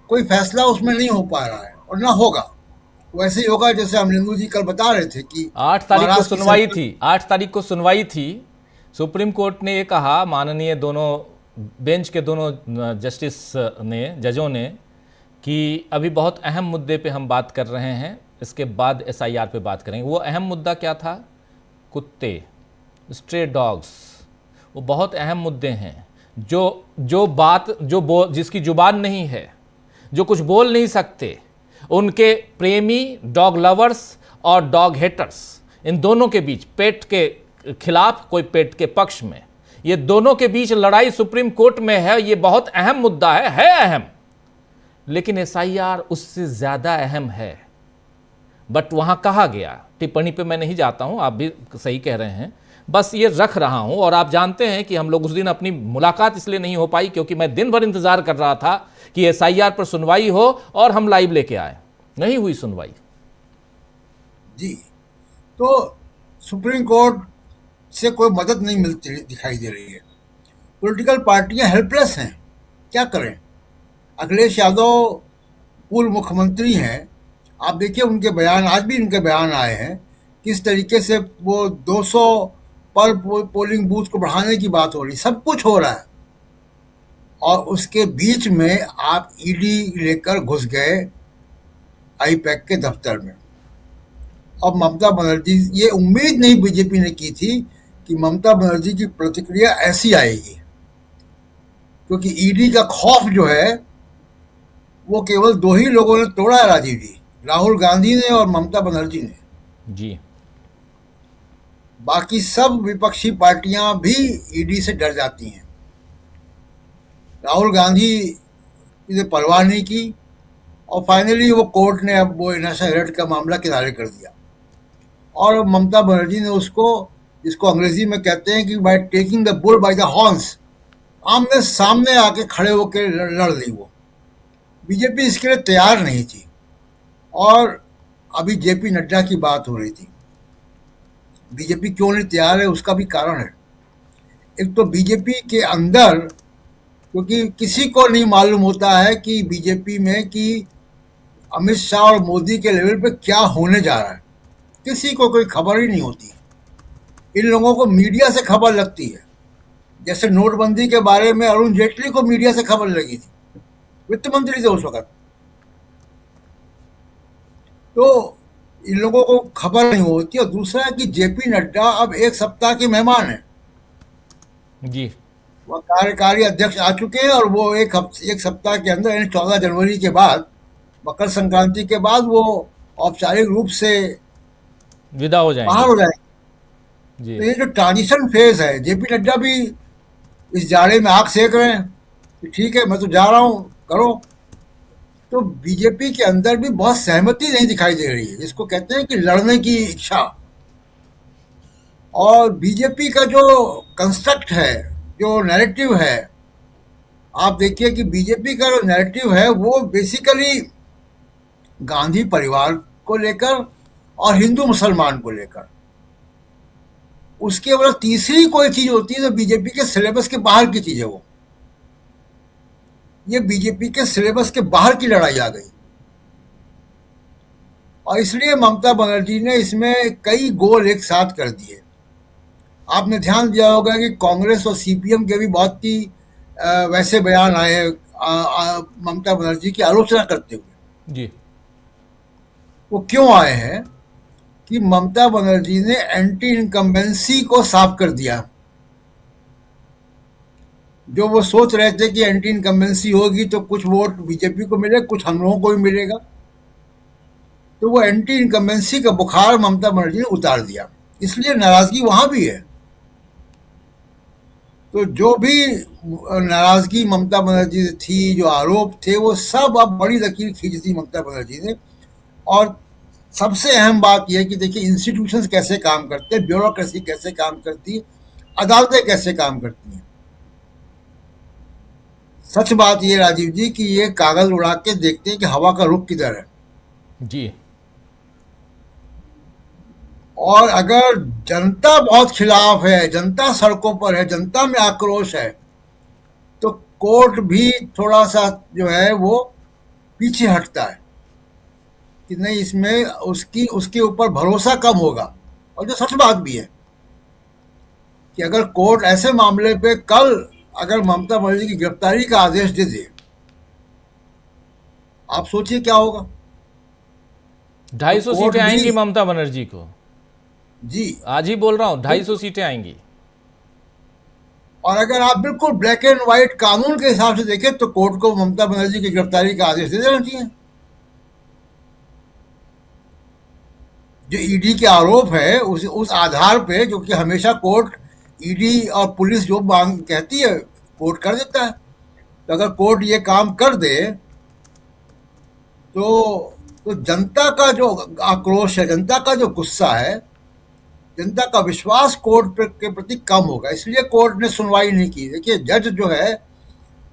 कोई फैसला उसमें नहीं हो पा रहा है और ना होगा। वैसे ही होगा जैसे अमरिंदर जी कल बता रहे थे कि 8 तारीख को सुनवाई थी, 8 तारीख को सुनवाई थी। सुप्रीम कोर्ट ने ये कहा, माननीय दोनों बेंच के दोनों जजों ने, कि अभी बहुत अहम मुद्दे पे हम बात कर रहे हैं, इसके बाद एसआईआर पे बात करेंगे। वो अहम मुद्दा क्या था? कुत्ते, स्ट्रे डॉग्स, वो बहुत अहम मुद्दे हैं। जिसकी जुबान नहीं है, जो कुछ बोल नहीं सकते, उनके प्रेमी, डॉग लवर्स और डॉग हेटर्स, इन दोनों के बीच, पेट के खिलाफ कोई पेट के पक्ष में, ये दोनों के बीच लड़ाई सुप्रीम कोर्ट में है। ये बहुत अहम मुद्दा है अहम, लेकिन एसआईआर उससे ज्यादा अहम है। बट वहां कहा गया, टिप्पणी पे मैं नहीं जाता हूं, आप भी सही कह रहे हैं, बस ये रख रहा हूं। और आप जानते हैं कि हम लोग उस दिन अपनी मुलाकात इसलिए नहीं हो पाई क्योंकि मैं दिन भर इंतजार कर रहा था कि एसआईआर पर सुनवाई हो और हम लाइव लेके आए, नहीं हुई सुनवाई। जी, तो सुप्रीम कोर्ट से कोई मदद नहीं मिलती दिखाई दे रही है। पॉलिटिकल पार्टियां हेल्पलेस हैं, क्या करें। अखिलेश यादव पूर्व मुख्यमंत्री हैं, आप देखिए उनके बयान, आज भी उनके बयान आए हैं किस तरीके से वो 200 पर पोलिंग बूथ को बढ़ाने की बात हो रही, सब कुछ हो रहा है, और उसके बीच में आप ईडी लेकर घुस गए आईपैक के दफ्तर में। अब ममता बनर्जी, ये उम्मीद नहीं बीजेपी ने की थी कि ममता बनर्जी की प्रतिक्रिया ऐसी आएगी, क्योंकि ईडी का खौफ जो है वो केवल दो ही लोगों ने तोड़ा है, राजीव जी, राहुल गांधी ने और ममता बनर्जी ने। जी, बाकी सब विपक्षी पार्टियां भी ईडी से डर जाती हैं। राहुल गांधी इसे परवाह नहीं की, और फाइनली वो कोर्ट ने अब वो नेशनल हेराल्ड का मामला किनारे कर दिया, और ममता बनर्जी ने उसको, जिसको अंग्रेजी में कहते हैं कि by taking the bull by the horns, आमने सामने आके खड़े होकर लड़ ली वो। बीजेपी इसके लिए तैयार नहीं थी। और अभी जेपी नड्डा की बात हो रही थी, बीजेपी क्यों नहीं तैयार है, उसका भी कारण है। एक तो बीजेपी के अंदर, क्योंकि किसी को नहीं मालूम होता है कि बीजेपी में कि अमित शाह और मोदी के लेवल पे क्या होने जा रहा है, किसी को कोई खबर ही नहीं होती। इन लोगों को मीडिया से खबर लगती है, जैसे नोटबंदी के बारे में अरुण जेटली को मीडिया से खबर लगी थी, वित्त मंत्री थे उस वक्त। तो इन लोगों को खबर नहीं होती। और दूसरा है कि जेपी नड्डा अब एक सप्ताह के मेहमान हैं, जी, वह कार्यकारी अध्यक्ष आ चुके हैं, और वो एक सप्ताह के अंदर, यानी 14 जनवरी के बाद, मकर संक्रांति के बाद, वो औपचारिक रूप से विदा हो बाहर जाएंगे। हो जाएंगे। जी, तो ये जो ट्रांजिशन फेज है, जेपी नड्डा भी इस जाड़े में आग सेक रहे हैं कि ठीक है मैं तो जा रहा हूँ, करो। तो बीजेपी के अंदर भी बहुत सहमति नहीं दिखाई दे रही है, जिसको कहते हैं कि लड़ने की इच्छा। और बीजेपी का जो कंस्ट्रक्ट है, जो नैरेटिव है, आप देखिए कि बीजेपी का जो नैरेटिव है वो बेसिकली गांधी परिवार को लेकर और हिंदू मुसलमान को लेकर, उसके अगर तीसरी कोई चीज होती है तो बीजेपी के सिलेबस के बाहर की चीज है वो। ये बीजेपी के सिलेबस के बाहर की लड़ाई आ गई, और इसलिए ममता बनर्जी ने इसमें कई गोल एक साथ कर दिए। आपने ध्यान दिया होगा कि कांग्रेस और सीपीएम के भी बहुत ही वैसे बयान आए ममता बनर्जी की आलोचना करते हुए। जी, वो क्यों आए हैं कि ममता बनर्जी ने एंटी इनकम्बेंसी को साफ कर दिया। जो वो सोच रहे थे कि एंटी इनकम्बेंसी होगी तो कुछ वोट बीजेपी को मिले, कुछ हम लोगों को भी मिलेगा, तो वो एंटी इनकम्बेंसी का बुखार ममता बनर्जी ने उतार दिया। इसलिए नाराजगी वहां भी है। तो जो भी नाराजगी ममता बनर्जी से थी, जो आरोप थे, वो सब अब बड़ी लकीर खींच दी ममता बनर्जी ने। और सबसे अहम बात यह है कि देखिए इंस्टीट्यूशंस कैसे काम करते हैं, ब्यूरोक्रेसी कैसे काम करती है, अदालतें कैसे काम करती हैं। सच बात ये राजीव जी कि ये कागज उड़ा के देखते हैं कि हवा का रुख किधर है। जी, और अगर जनता बहुत खिलाफ है, जनता सड़कों पर है, जनता में आक्रोश है, तो कोर्ट भी थोड़ा सा जो है वो पीछे हटता है कि नहीं, इसमें उसके ऊपर भरोसा कम होगा। और जो सच बात भी है कि अगर कोर्ट ऐसे मामले पे कल अगर ममता बनर्जी की गिरफ्तारी का आदेश दे दे, आप सोचिए क्या होगा। 250 कोर्ट सीटें आएंगी भी- ममता बनर्जी को। जी, आज ही बोल रहा हूं, 250 सीटें आएंगी। और अगर आप बिल्कुल ब्लैक एंड व्हाइट कानून के हिसाब से देखें तो कोर्ट को ममता बनर्जी की गिरफ्तारी का आदेश दे देना चाहिए। जो ईडी के आरोप है उस आधार पे, जो कि हमेशा कोर्ट, ईडी और पुलिस जो मांग कहती है कोर्ट कर देता है। तो अगर कोर्ट ये काम कर दे तो जनता का जो आक्रोश है, जनता का जो गुस्सा है, जनता का विश्वास कोर्ट के प्रति कम होगा। इसलिए कोर्ट ने सुनवाई नहीं की। देखिए जज जो है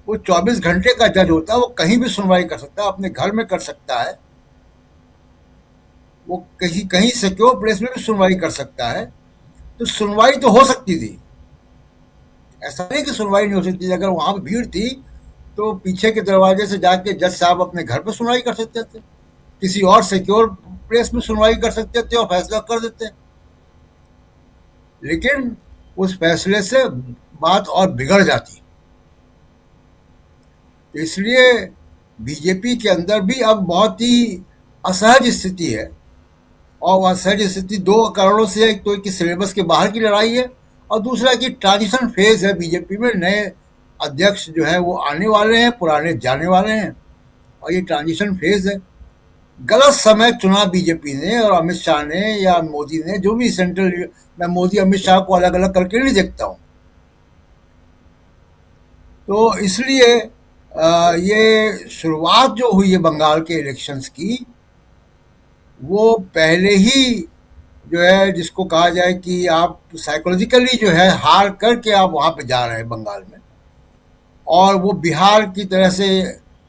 वो 24 घंटे का जज होता है, वो कहीं भी सुनवाई कर सकता है, अपने घर में कर सकता है, वो कहीं सिक्योर प्लेस में भी सुनवाई कर सकता है। तो सुनवाई तो हो सकती थी, ऐसा नहीं कि सुनवाई नहीं हो सकती थी। अगर वहां पर भीड़ थी तो पीछे के दरवाजे से जाके जज साहब अपने घर पर सुनवाई कर सकते थे। किसी और सिक्योर प्लेस में सुनवाई कर सकते थे और फैसला कर देते, लेकिन उस फैसले से बात और बिगड़ जाती। इसलिए बीजेपी के अंदर भी अब बहुत ही असहज स्थिति है, और वह असहज स्थिति दो कारणों से है। एक तो कि सिलेबस के बाहर की लड़ाई है, और दूसरा कि ट्रांजिशन फेज है बीजेपी में। नए अध्यक्ष जो है वो आने वाले हैं, पुराने जाने वाले हैं, और ये ट्रांजिशन फेज है। गलत समय चुना बीजेपी ने और अमित शाह ने या मोदी ने, जो भी सेंट्रल, मैं मोदी अमित शाह को अलग अलग करके नहीं देखता हूँ। तो इसलिए ये शुरुआत जो हुई है बंगाल के इलेक्शंस की, वो पहले ही जो है, जिसको कहा जाए कि आप साइकोलॉजिकली जो है हार करके आप वहाँ पे जा रहे हैं बंगाल में, और वो बिहार की तरह से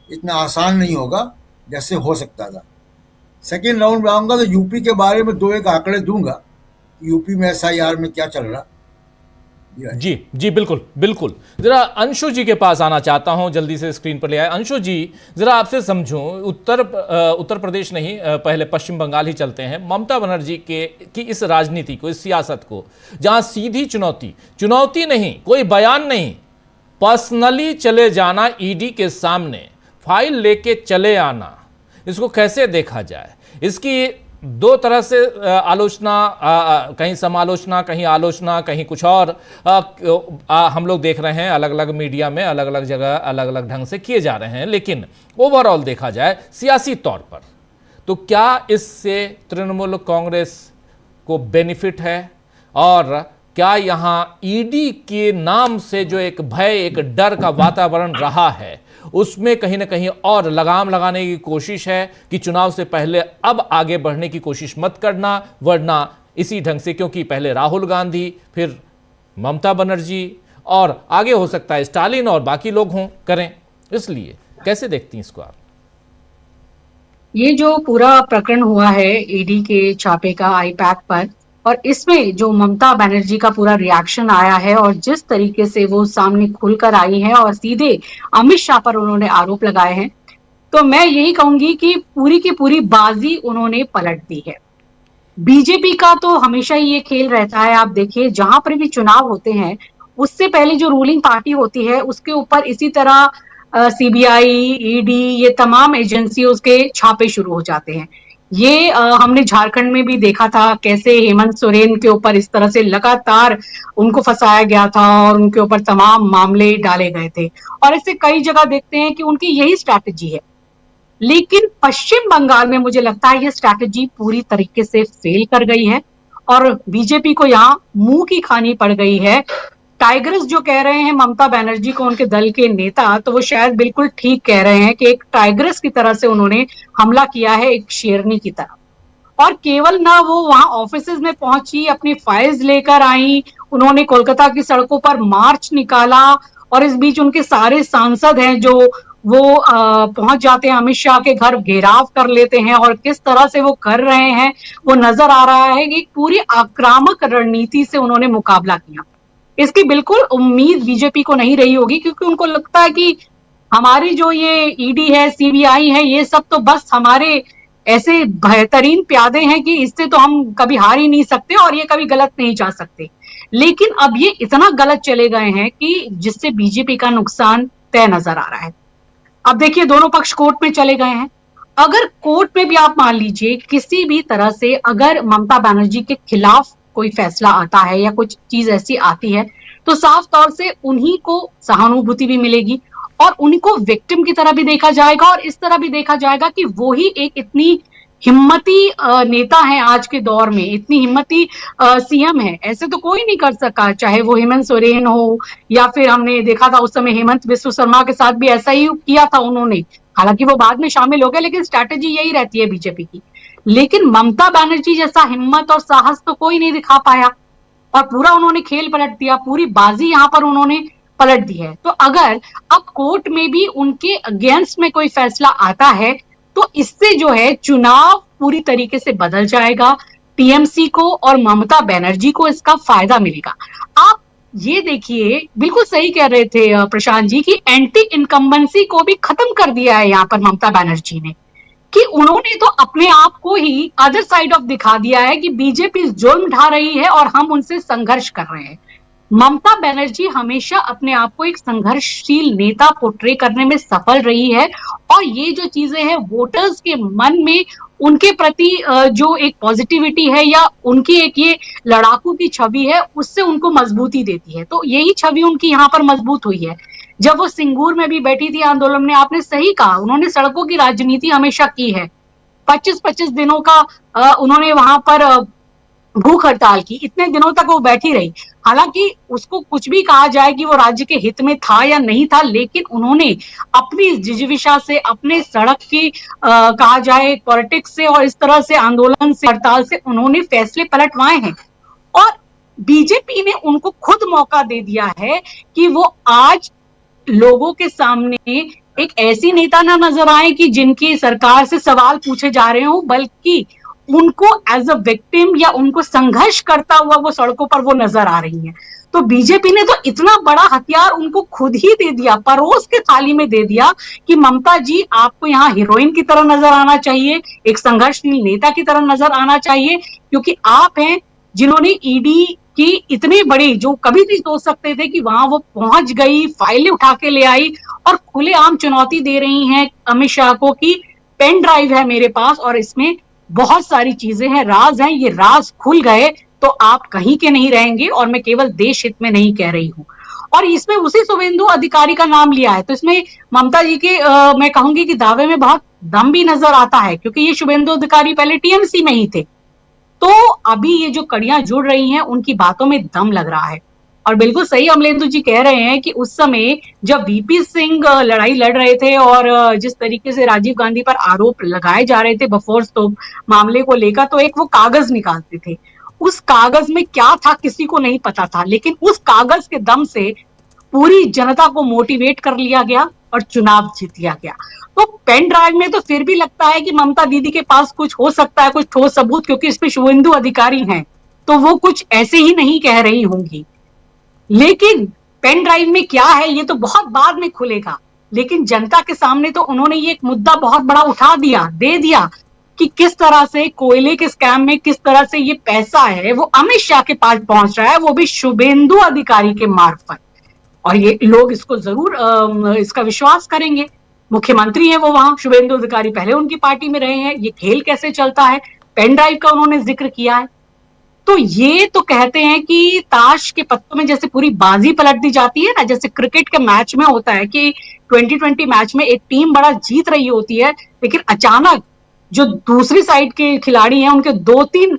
इतना आसान नहीं होगा जैसे हो सकता था। सेकेंड राउंड में आऊँगा तो यूपी के बारे में दो एक आंकड़े दूंगा, यूपी में SIR में क्या चल रहा। जी जी, बिल्कुल बिल्कुल। जरा अंशु जी के पास आना चाहता हूं, जल्दी से स्क्रीन पर ले आए। अंशु जी, जरा आपसे समझूं, उत्तर प्रदेश नहीं, पहले पश्चिम बंगाल ही चलते हैं। ममता बनर्जी की इस राजनीति को, इस सियासत को, जहां सीधी चुनौती नहीं, कोई बयान नहीं, पर्सनली चले जाना, ईडी के सामने फाइल लेके चले आना, इसको कैसे देखा जाए? इसकी दो तरह से आलोचना, कहीं समालोचना, कहीं आलोचना, कहीं कुछ और हम लोग देख रहे हैं अलग अलग मीडिया में, अलग अलग जगह अलग अलग ढंग से किए जा रहे हैं। लेकिन ओवरऑल देखा जाए सियासी तौर पर, तो क्या इससे तृणमूल कांग्रेस को बेनिफिट है? और क्या यहाँ ईडी के नाम से जो एक भय, एक डर का वातावरण रहा है, उसमें कहीं ना कहीं और लगाम लगाने की कोशिश है कि चुनाव से पहले अब आगे बढ़ने की कोशिश मत करना, वरना इसी ढंग से, क्योंकि पहले राहुल गांधी, फिर ममता बनर्जी, और आगे हो सकता है स्टालिन और बाकी लोग हों, करें। इसलिए कैसे देखती हैं इसको आप? ये जो पूरा प्रकरण हुआ है ईडी के छापे का आईपैक पर, और इसमें जो ममता बनर्जी का पूरा रिएक्शन आया है और जिस तरीके से वो सामने खुलकर आई है और सीधे अमित शाह पर उन्होंने आरोप लगाए हैं, तो मैं यही कहूंगी कि पूरी की पूरी बाजी उन्होंने पलट दी है। बीजेपी का तो हमेशा ही ये खेल रहता है, आप देखिए जहां पर भी चुनाव होते हैं उससे पहले जो रूलिंग पार्टी होती है उसके ऊपर इसी तरह CBI, ईडी, ये तमाम एजेंसी उसके छापे शुरू हो जाते हैं। ये हमने झारखंड में भी देखा था कैसे हेमंत सोरेन के ऊपर इस तरह से लगातार उनको फंसाया गया था और उनके ऊपर तमाम मामले डाले गए थे, और ऐसे कई जगह देखते हैं कि उनकी यही स्ट्रैटेजी है। लेकिन पश्चिम बंगाल में मुझे लगता है ये स्ट्रैटेजी पूरी तरीके से फेल कर गई है और बीजेपी को यहाँ मुंह की खानी पड़ गई है। टाइग्रेस जो कह रहे हैं ममता बनर्जी को उनके दल के नेता, तो वो शायद बिल्कुल ठीक कह रहे हैं कि एक टाइग्रेस की तरह से उन्होंने हमला किया है, एक शेरनी की तरह। और केवल ना वो वहां ऑफिसेज में पहुंची, अपनी फाइल्स लेकर आई, उन्होंने कोलकाता की सड़कों पर मार्च निकाला, और इस बीच उनके सारे सांसद हैं जो वो पहुंच जाते हैं अमित शाह के घर, घेराव कर लेते हैं, और किस तरह से वो कर रहे हैं वो नजर आ रहा है कि पूरी आक्रामक रणनीति से उन्होंने मुकाबला किया। इसकी बिल्कुल उम्मीद बीजेपी को नहीं रही होगी, क्योंकि उनको लगता है कि हमारी जो ये ईडी है, CBI है, ये सब तो बस हमारे ऐसे बेहतरीन प्यादे हैं कि इससे तो हम कभी हार ही नहीं सकते और ये कभी गलत नहीं जा सकते। लेकिन अब ये इतना गलत चले गए हैं कि जिससे बीजेपी का नुकसान तय नजर आ रहा है। अब देखिए दोनों पक्ष कोर्ट में चले गए हैं। अगर कोर्ट में भी आप मान लीजिए किसी भी तरह से अगर ममता बनर्जी के खिलाफ कोई फैसला आता है या कुछ चीज ऐसी आती है, तो साफ तौर से उन्हीं को सहानुभूति भी मिलेगी और उनको विक्टिम की तरह भी देखा जाएगा, और इस तरह भी देखा जाएगा कि वो ही एक इतनी हिम्मती नेता है आज के दौर में, इतनी हिम्मती CM है, ऐसे तो कोई नहीं कर सका, चाहे वो हेमंत सोरेन हो या फिर हमने देखा था उस समय हेमंत बिस्व शर्मा के साथ भी ऐसा ही किया था उन्होंने। हालांकि वो बाद में शामिल हो गए, लेकिन स्ट्रैटेजी यही रहती है बीजेपी की। लेकिन ममता बनर्जी जैसा हिम्मत और साहस तो कोई नहीं दिखा पाया, और पूरा उन्होंने खेल पलट दिया, पूरी बाजी यहाँ पर उन्होंने पलट दी है। तो अगर अब कोर्ट में भी उनके अगेंस्ट में कोई फैसला आता है, तो इससे जो है चुनाव पूरी तरीके से बदल जाएगा, TMC को और ममता बनर्जी को इसका फायदा मिलेगा। आप ये देखिए, बिल्कुल सही कह रहे थे प्रशांत जी की एंटी इनकम्बेंसी को भी खत्म कर दिया है यहाँ पर ममता बनर्जी ने, कि उन्होंने तो अपने आप को ही अदर साइड ऑफ दिखा दिया है कि बीजेपी जुल्म ढा रही है और हम उनसे संघर्ष कर रहे हैं। ममता बनर्जी हमेशा अपने आप को एक संघर्षशील नेता पोर्ट्रे करने में सफल रही है और ये जो चीजें हैं वोटर्स के मन में उनके प्रति जो एक पॉजिटिविटी है या उनकी एक ये लड़ाकू की छवि है उससे उनको मजबूती देती है। तो यही छवि उनकी यहाँ पर मजबूत हुई है। जब वो सिंगूर में भी बैठी थी आंदोलन में, आपने सही कहा, उन्होंने सड़कों की राजनीति हमेशा की है। 25-25 दिनों का उन्होंने वहां पर भूख हड़ताल की, इतने दिनों तक वो बैठी रही। हालांकि उसको कुछ भी कहा जाए कि वो राज्य के हित में था या नहीं था, लेकिन उन्होंने अपनी जिजीविषा से, अपने सड़क की कहा जाए पॉलिटिक्स से और इस तरह से आंदोलन से, हड़ताल से उन्होंने फैसले पलटवाए हैं। और बीजेपी ने उनको खुद मौका दे दिया है कि वो आज लोगों के सामने एक ऐसी नेता ना नजर आए कि जिनकी सरकार से सवाल पूछे जा रहे हो, बल्कि उनको एज अ विक्टिम या उनको संघर्ष करता हुआ वो सड़कों पर वो नजर आ रही है। तो बीजेपी ने तो इतना बड़ा हथियार उनको खुद ही दे दिया, परोस के थाली में दे दिया कि ममता जी आपको यहाँ हीरोइन की तरह नजर आना चाहिए, एक संघर्षशील नेता की तरह नजर आना चाहिए, क्योंकि आप हैं जिन्होंने ईडी की इतनी बड़ी, जो कभी नहीं सोच सकते थे कि वहां वो पहुंच गई, फाइलें उठा के ले आई और खुलेआम चुनौती दे रही हैं अमित शाह को कि पेन ड्राइव है मेरे पास और इसमें बहुत सारी चीजें हैं, राज हैं, ये राज खुल गए तो आप कहीं के नहीं रहेंगे। और मैं केवल देश हित में नहीं कह रही हूं। और इसमें उसी शुभेंदु अधिकारी का नाम लिया है, तो इसमें ममता जी के मैं कहूंगी कि दावे में बहुत दम भी नजर आता है, क्योंकि ये शुभेंदु अधिकारी पहले टीएमसी में ही थे। तो अभी ये जो कड़ियां जुड़ रही हैं उनकी बातों में दम लग रहा है। और बिल्कुल सही अमलेंदु जी कह रहे हैं कि उस समय जब वीपी सिंह लड़ाई लड़ रहे थे और जिस तरीके से राजीव गांधी पर आरोप लगाए जा रहे थे बफोर्स तो मामले को लेकर, तो एक वो कागज निकालते थे, उस कागज में क्या था किसी को नहीं पता था, लेकिन उस कागज के दम से पूरी जनता को मोटिवेट कर लिया गया और चुनाव जीत लिया गया। तो पेन ड्राइव में तो फिर भी लगता है कि ममता दीदी के पास कुछ हो सकता है, कुछ ठोस सबूत, क्योंकि इसमें शुभेंदु अधिकारी हैं, तो वो कुछ ऐसे ही नहीं कह रही होंगी। लेकिन पेन ड्राइव में क्या है ये तो बहुत बाद में खुलेगा, लेकिन जनता के सामने तो उन्होंने ये एक मुद्दा बहुत बड़ा उठा दिया, दे दिया कि किस तरह से कोयले के स्कैम में किस तरह से ये पैसा है वो अमित शाह के पास पहुंच रहा है, वो भी शुभेंदु अधिकारी के मार्फत। और ये लोग इसको जरूर इसका विश्वास करेंगे। मुख्यमंत्री है वो वहां, शुभेंदु अधिकारी पहले उनकी पार्टी में रहे हैं, ये खेल कैसे चलता है, पेन ड्राइव का उन्होंने जिक्र किया है। तो ये तो कहते हैं कि ताश के पत्तों में जैसे पूरी बाजी पलट दी जाती है ना, जैसे क्रिकेट के मैच में होता है कि 2020 मैच में एक टीम बड़ा जीत रही होती है, लेकिन अचानक जो दूसरी साइड के खिलाड़ी हैं उनके 2-3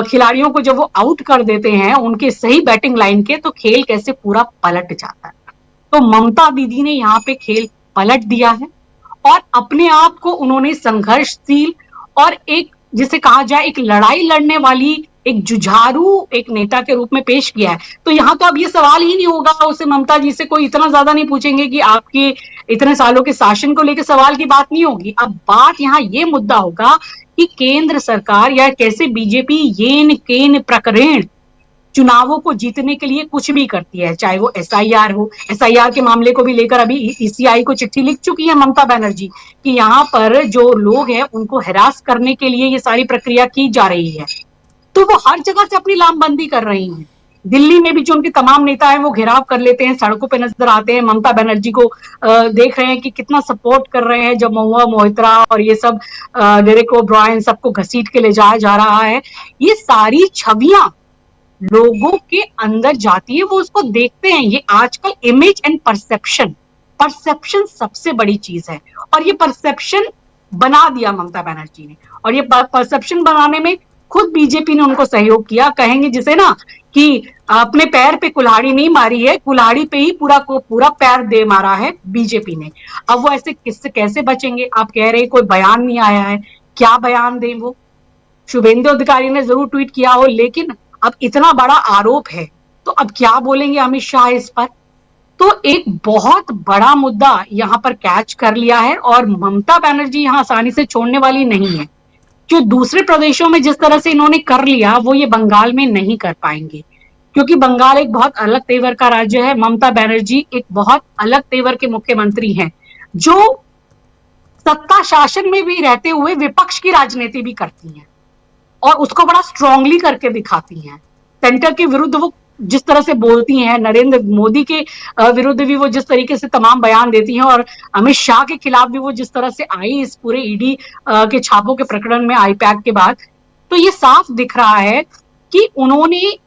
खिलाड़ियों को जब वो आउट कर देते हैं उनके सही बैटिंग लाइन के, तो खेल कैसे पूरा पलट जाता है। तो ममता दीदी ने यहाँ पे खेल पलट दिया है और अपने आप को उन्होंने संघर्षशील और एक जिसे कहा जाए एक लड़ाई लड़ने वाली, एक जुझारू एक नेता के रूप में पेश किया है। तो यहाँ तो अब ये सवाल ही नहीं होगा, उसे ममता जी से कोई इतना ज्यादा नहीं पूछेंगे कि आपके इतने सालों के शासन को लेकर सवाल की बात नहीं होगी। अब बात यहाँ ये मुद्दा होगा कि केंद्र सरकार या कैसे बीजेपी येन केन प्रकरण चुनावों को जीतने के लिए कुछ भी करती है, चाहे वो एसआईआर हो। एसआईआर के मामले को भी लेकर अभी ईसीआई को चिट्ठी लिख चुकी है ममता बनर्जी कि यहाँ पर जो लोग हैं उनको हिरास करने के लिए ये सारी प्रक्रिया की जा रही है। तो वो हर जगह से अपनी लामबंदी कर रही हैं। दिल्ली में भी जो उनके तमाम नेता हैं वो घेराव कर लेते हैं, सड़कों पे नजर आते हैं, ममता बनर्जी को देख रहे हैं कि कितना सपोर्ट कर रहे हैं, जब महुआ मोहित्रा और ये सब डेरेक ओब्रायन सबको घसीट के ले जाया जा रहा है। ये सारी छवियां लोगों के अंदर जाती है, वो उसको देखते हैं। ये आजकल इमेज एंड परसेप्शन सबसे बड़ी चीज है और ये परसेप्शन बना दिया ममता बनर्जी ने। और ये परसेप्शन बनाने में खुद बीजेपी ने उनको सहयोग किया। कहेंगे जिसे ना कि अपने पैर पे कुल्हाड़ी नहीं मारी है, कुल्हाड़ी पे ही पूरा को पूरा पैर दे मारा है बीजेपी ने। अब वो ऐसे किससे कैसे बचेंगे? आप कह रहे हैं कोई बयान नहीं आया है, क्या बयान दें वो? शुभेंदु अधिकारी ने जरूर ट्वीट किया हो, लेकिन अब इतना बड़ा आरोप है तो अब क्या बोलेंगे अमित शाह इस पर? तो एक बहुत बड़ा मुद्दा यहाँ पर कैच कर लिया है और ममता बनर्जी यहाँ आसानी से छोड़ने वाली नहीं है। जो दूसरे प्रदेशों में जिस तरह से इन्होंने कर लिया वो ये बंगाल में नहीं कर पाएंगे, क्योंकि बंगाल एक बहुत अलग तेवर का राज्य है। ममता बनर्जी एक बहुत अलग तेवर के मुख्यमंत्री हैं जो सत्ता शासन में भी रहते हुए विपक्ष की राजनीति भी करती हैं और उसको बड़ा स्ट्रांगली करके दिखाती हैं। सेंटर के विरुद्ध वो जिस तरह से बोलती हैं, नरेंद्र मोदी के विरुद्ध भी वो जिस तरीके से तमाम बयान देती हैं और अमित शाह के खिलाफ भी वो जिस तरह से आई इस पूरे ईडी के छापों के प्रकरण में आईपैक के बाद, तो ये साफ दिख रहा है कि उन्होंने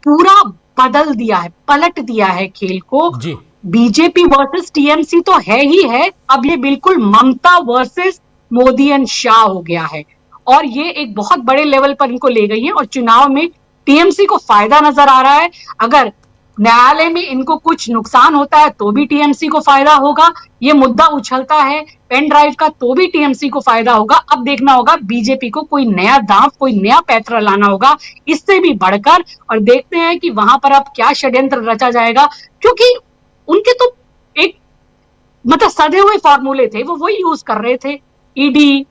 पूरा बदल दिया है, पलट दिया है खेल को। जी बीजेपी वर्सेस टीएमसी तो है ही है, अब ये बिल्कुल ममता वर्सेस मोदी एंड शाह हो गया है और ये एक बहुत बड़े लेवल पर इनको ले गई है और चुनाव में टीएमसी को फायदा नजर आ रहा है। अगर न्यायालय में इनको कुछ नुकसान होता है तो भी टीएमसी को फायदा होगा, ये मुद्दा उछलता है पेन ड्राइव का तो भी टीएमसी को फायदा होगा। अब देखना होगा बीजेपी को कोई नया दांव, कोई नया पैंतरा लाना होगा इससे भी बढ़कर, और देखते हैं कि वहां पर अब क्या षड्यंत्र रचा जाएगा, क्योंकि उनके तो एक मतलब सधे हुए फॉर्मूले थे, वो वही यूज कर रहे थे। ईडी,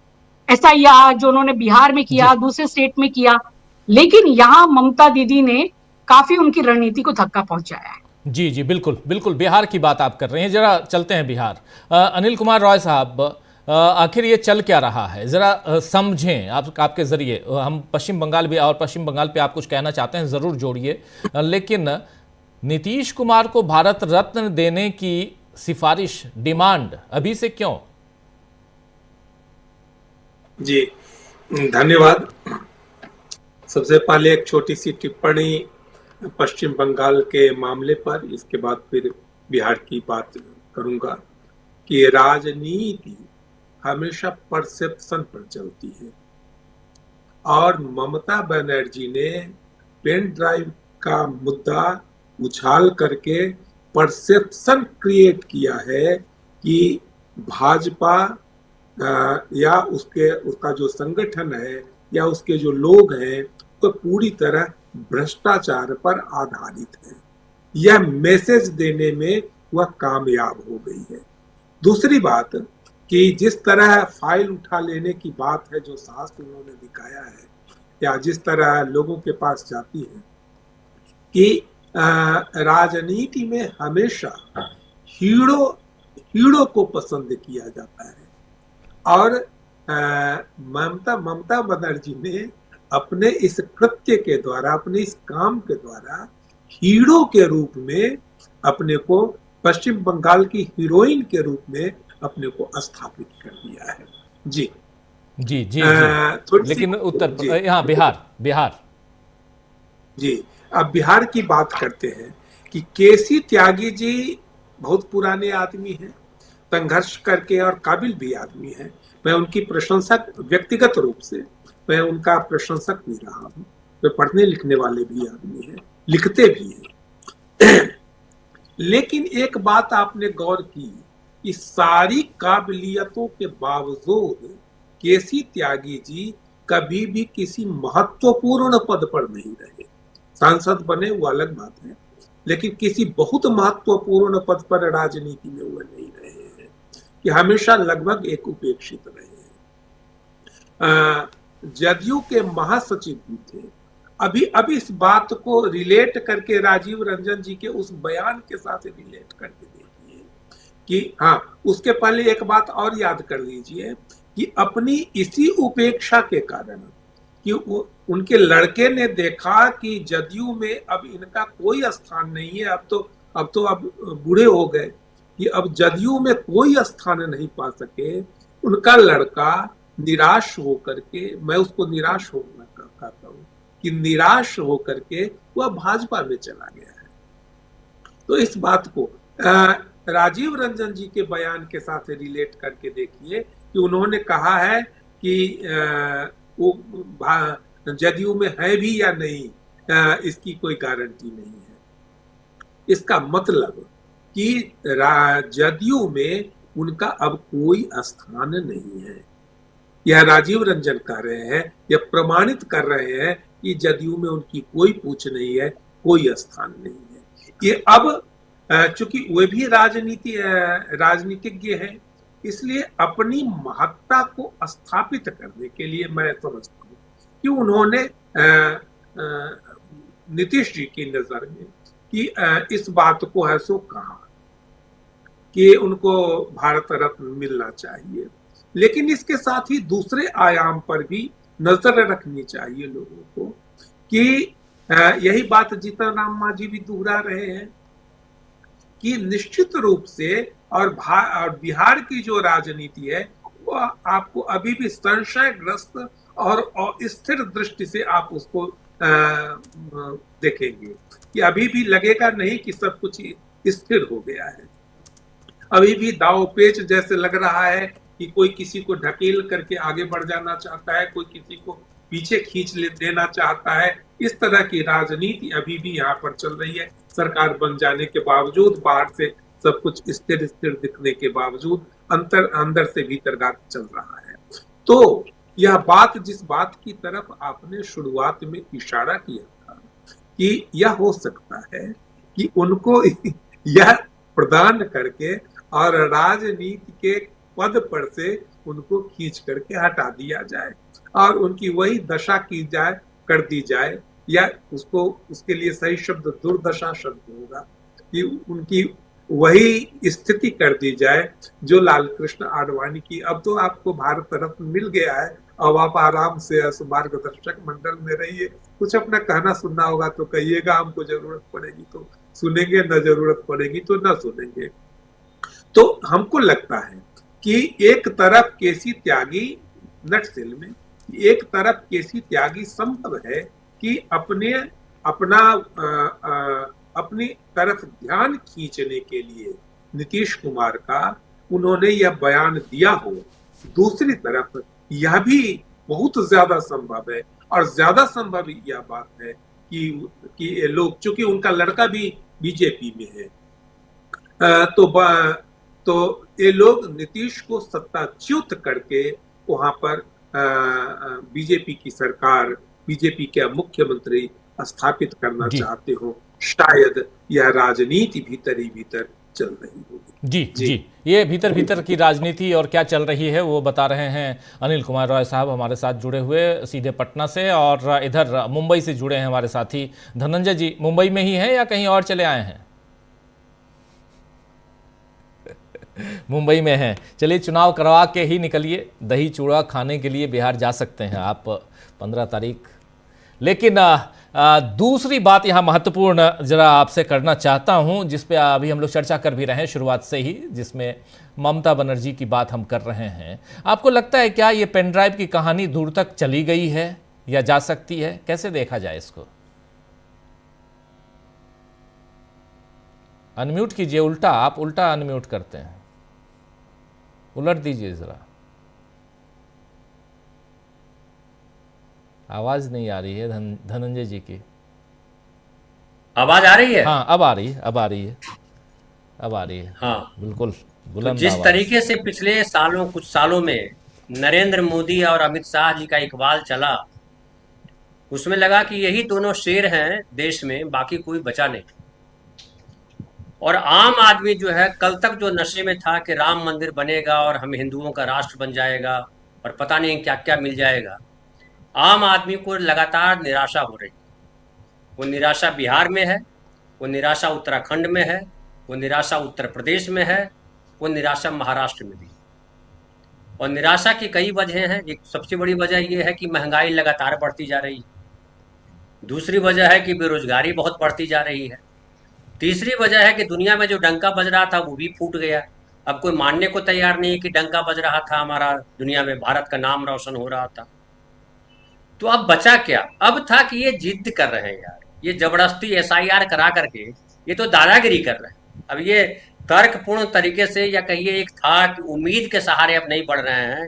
एसआईआर जो उन्होंने बिहार में किया, दूसरे स्टेट में किया, लेकिन यहां ममता दीदी ने काफी उनकी रणनीति को धक्का पहुंचाया है। जी जी बिल्कुल बिल्कुल, बिहार की बात आप कर रहे हैं, जरा चलते हैं बिहार। अनिल कुमार रॉय साहब, आखिर ये चल क्या रहा है, जरा समझें आपके जरिए। हम पश्चिम बंगाल भी, और पश्चिम बंगाल पे आप कुछ कहना चाहते हैं जरूर जोड़िए, लेकिन नीतीश कुमार को भारत रत्न देने की सिफारिश, डिमांड अभी से क्यों? जी धन्यवाद। सबसे पहले एक छोटी सी टिप्पणी पश्चिम बंगाल के मामले पर, इसके बाद फिर बिहार की बात करूंगा कि राजनीति हमेशा परसेप्शन पर चलती है और ममता बनर्जी ने पेन ड्राइव का मुद्दा उछाल करके परसेप्शन क्रिएट किया है कि भाजपा या उसका जो संगठन है या उसके जो लोग हैं तो पूरी तरह भ्रष्टाचार पर आधारित है। यह मैसेज देने में वह कामयाब हो गई है। दूसरी बात कि जिस तरह फाइल उठा लेने की बात है, जो साहस उन्होंने दिखाया है, या जिस तरह लोगों के पास जाती है कि राजनीति में हमेशा हीरो को पसंद किया जाता है और ममता बनर्जी ने अपने इस कृत्य के द्वारा, अपने इस काम के द्वारा हीरो के रूप में अपने को, पश्चिम बंगाल की हीरोइन के रूप में अपने को स्थापित कर दिया है। जी जी जी, जी। लेकिन उत्तर, यहाँ बिहार जी, अब बिहार की बात करते हैं कि केसी त्यागी जी बहुत पुराने आदमी हैं, संघर्ष करके और काबिल भी आदमी हैं। मैं उनकी प्रशंसक, व्यक्तिगत रूप से मैं उनका प्रशंसक भी रहा हूँ। वे पढ़ने लिखने वाले भी आदमी हैं, लिखते भी हैं। लेकिन एक बात आपने गौर की कि सारी काबिलियतों के बावजूद केसी त्यागी जी कभी भी किसी महत्वपूर्ण पद पर नहीं रहे। सांसद बने वो अलग बात है, लेकिन किसी बहुत महत्वपूर्ण पद पर राजनीति में वो नहीं रहे हैं, कि हमेशा लगभग एक उपेक्षित रहे हैं। जदयू के महासचिव भी थे। अभी इस बात को रिलेट करके राजीव रंजन जी के उस बयान के साथ रिलेट करके देखिए कि हाँ, उसके पहले एक बात और याद कर लीजिए कि अपनी इसी उपेक्षा के कारण कि उनके लड़के ने देखा कि जदयू में अब इनका कोई स्थान नहीं है, अब बूढ़े हो गए कि अब जदयू में कोई स्थान नहीं पा सके। उनका लड़का निराश होकर के, मैं उसको निराश होना कहता हूँ कि निराश होकर के वह भाजपा में चला गया है। तो इस बात को राजीव रंजन जी के बयान के साथ रिलेट करके देखिए कि उन्होंने कहा है कि वो जदयू में है भी या नहीं, इसकी कोई गारंटी नहीं है। इसका मतलब कि जदयू में उनका अब कोई स्थान नहीं है। यह राजीव रंजन कह रहे हैं, यह प्रमाणित कर रहे हैं कि जदयू में उनकी कोई पूछ नहीं है, कोई स्थान नहीं है। ये अब चूंकि वे भी राजनीतिज्ञ हैं, इसलिए अपनी महत्ता को स्थापित करने के लिए मैं समझता हूँ कि उन्होंने नीतीश जी की नजर में कि इस बात को है सो कहा कि उनको भारत रत्न मिलना चाहिए। लेकिन इसके साथ ही दूसरे आयाम पर भी नजर रखनी चाहिए लोगों को कि यही बात जीतन राम मांझी भी दोहरा रहे हैं कि निश्चित रूप से और बिहार की जो राजनीति है वो आपको अभी भी संशयग्रस्त और स्थिर दृष्टि से आप उसको देखेंगे कि अभी भी लगेगा नहीं कि सब कुछ स्थिर हो गया है। अभी भी दाव पेच जैसे लग रहा है कि कोई किसी को ढकेल करके आगे बढ़ जाना चाहता है, कोई किसी को पीछे खींच देना चाहता है। इस तरह की राजनीति अभी भी यहाँ पर चल रही है। सरकार बन जाने के बावजूद, बाहर से सब कुछ स्थिर स्थिर दिखने के बावजूद अंदर से भीतरघात चल रहा है। तो यह बात, जिस बात की तरफ आपने शुरुआत में इशारा किया था कि यह हो सकता है कि उनको यह प्रदान करके और राजनीति के पद पर से उनको खींच करके हटा दिया जाए और उनकी वही दशा की जाए, कर दी जाए, या उसको उसके लिए सही शब्द दुर्दशा शब्द होगा कि उनकी वही स्थिति कर दी जाए जो लाल कृष्ण आडवाणी की। अब तो आपको भारत रत्न मिल गया है, अब आप आराम से मार्गदर्शक मंडल में रहिए, कुछ अपना कहना सुनना होगा तो कहिएगा, हमको जरूरत पड़ेगी तो सुनेंगे, न जरूरत पड़ेगी तो न सुनेंगे। तो हमको लगता है कि एक तरफ केसी त्यागी नटसेल में, एक तरफ केसी त्यागी संभव है कि अपनी तरफ ध्यान खींचने के लिए नीतीश कुमार का उन्होंने यह बयान दिया हो। दूसरी तरफ यह भी बहुत ज्यादा संभव है, और ज्यादा संभव यह बात है कि ये लोग, चूंकि उनका लड़का भी बीजेपी में है, तो ये लोग नीतीश को सत्ताच्युत करके वहां पर बीजेपी की सरकार, बीजेपी के मुख्यमंत्री स्थापित करना चाहते हो। शायद यह राजनीति भीतर ही भीतर चल रही होगी। जी, ये भीतर भीतर की राजनीति और क्या चल रही है वो बता रहे हैं अनिल कुमार रॉय साहब हमारे साथ जुड़े हुए सीधे पटना से, और इधर मुंबई से जुड़े हैं हमारे साथी धनंजय जी। मुंबई में ही हैं या कहीं और चले आए हैं? मुंबई में हैं। चलिए, चुनाव करवा के ही निकलिए, दही चूड़ा खाने के लिए बिहार जा सकते हैं आप 15 तारीख। लेकिन दूसरी बात यहाँ महत्वपूर्ण जरा आपसे करना चाहता हूँ, जिस पे अभी हम लोग चर्चा कर भी रहे हैं शुरुआत से ही, जिसमें ममता बनर्जी की बात हम कर रहे हैं। आपको लगता है क्या ये पेन ड्राइव की कहानी दूर तक चली गई है या जा सकती है? कैसे देखा जाए इसको? अनम्यूट कीजिए, उल्टा, आप उल्टा अनम्यूट करते हैं, उलट दीजिए जरा, आवाज नहीं आ रही है धनंजय जी की। आवाज आ रही है? हाँ, अब आ रही है, अब आ रही है, अब आ रही है। हाँ, बिल्कुल तो बुलंद जिस आवाज। तरीके से पिछले कुछ सालों में नरेंद्र मोदी और अमित शाह जी का इकबाल चला, उसमें लगा कि यही दोनों शेर हैं देश में, बाकी कोई बचा नहीं। और आम आदमी जो है, कल तक जो नशे में था कि राम मंदिर बनेगा और हम हिंदुओं का राष्ट्र बन जाएगा और पता नहीं क्या क्या मिल जाएगा, आम आदमी को लगातार निराशा हो रही है। वो निराशा बिहार में है, वो निराशा उत्तराखंड में है, वो निराशा उत्तर प्रदेश में है, वो निराशा महाराष्ट्र में भी। और निराशा की कई वजह हैं। एक सबसे बड़ी वजह ये है कि महंगाई लगातार बढ़ती जा रही है। दूसरी वजह है कि बेरोजगारी बहुत बढ़ती जा रही है। तीसरी वजह है कि दुनिया में जो डंका बज रहा था वो भी फूट गया। अब कोई मानने को तैयार नहीं है कि डंका बज रहा था हमारा, दुनिया में भारत का नाम रोशन हो रहा था। तो अब बचा क्या? अब था कि ये जिद कर रहे हैं यार, ये जबरदस्ती SIR करा करके ये तो दादागिरी कर रहे हैं। अब ये तर्कपूर्ण तरीके से, या कहिए एक था कि उम्मीद के सहारे अब नहीं बढ़ रहे हैं।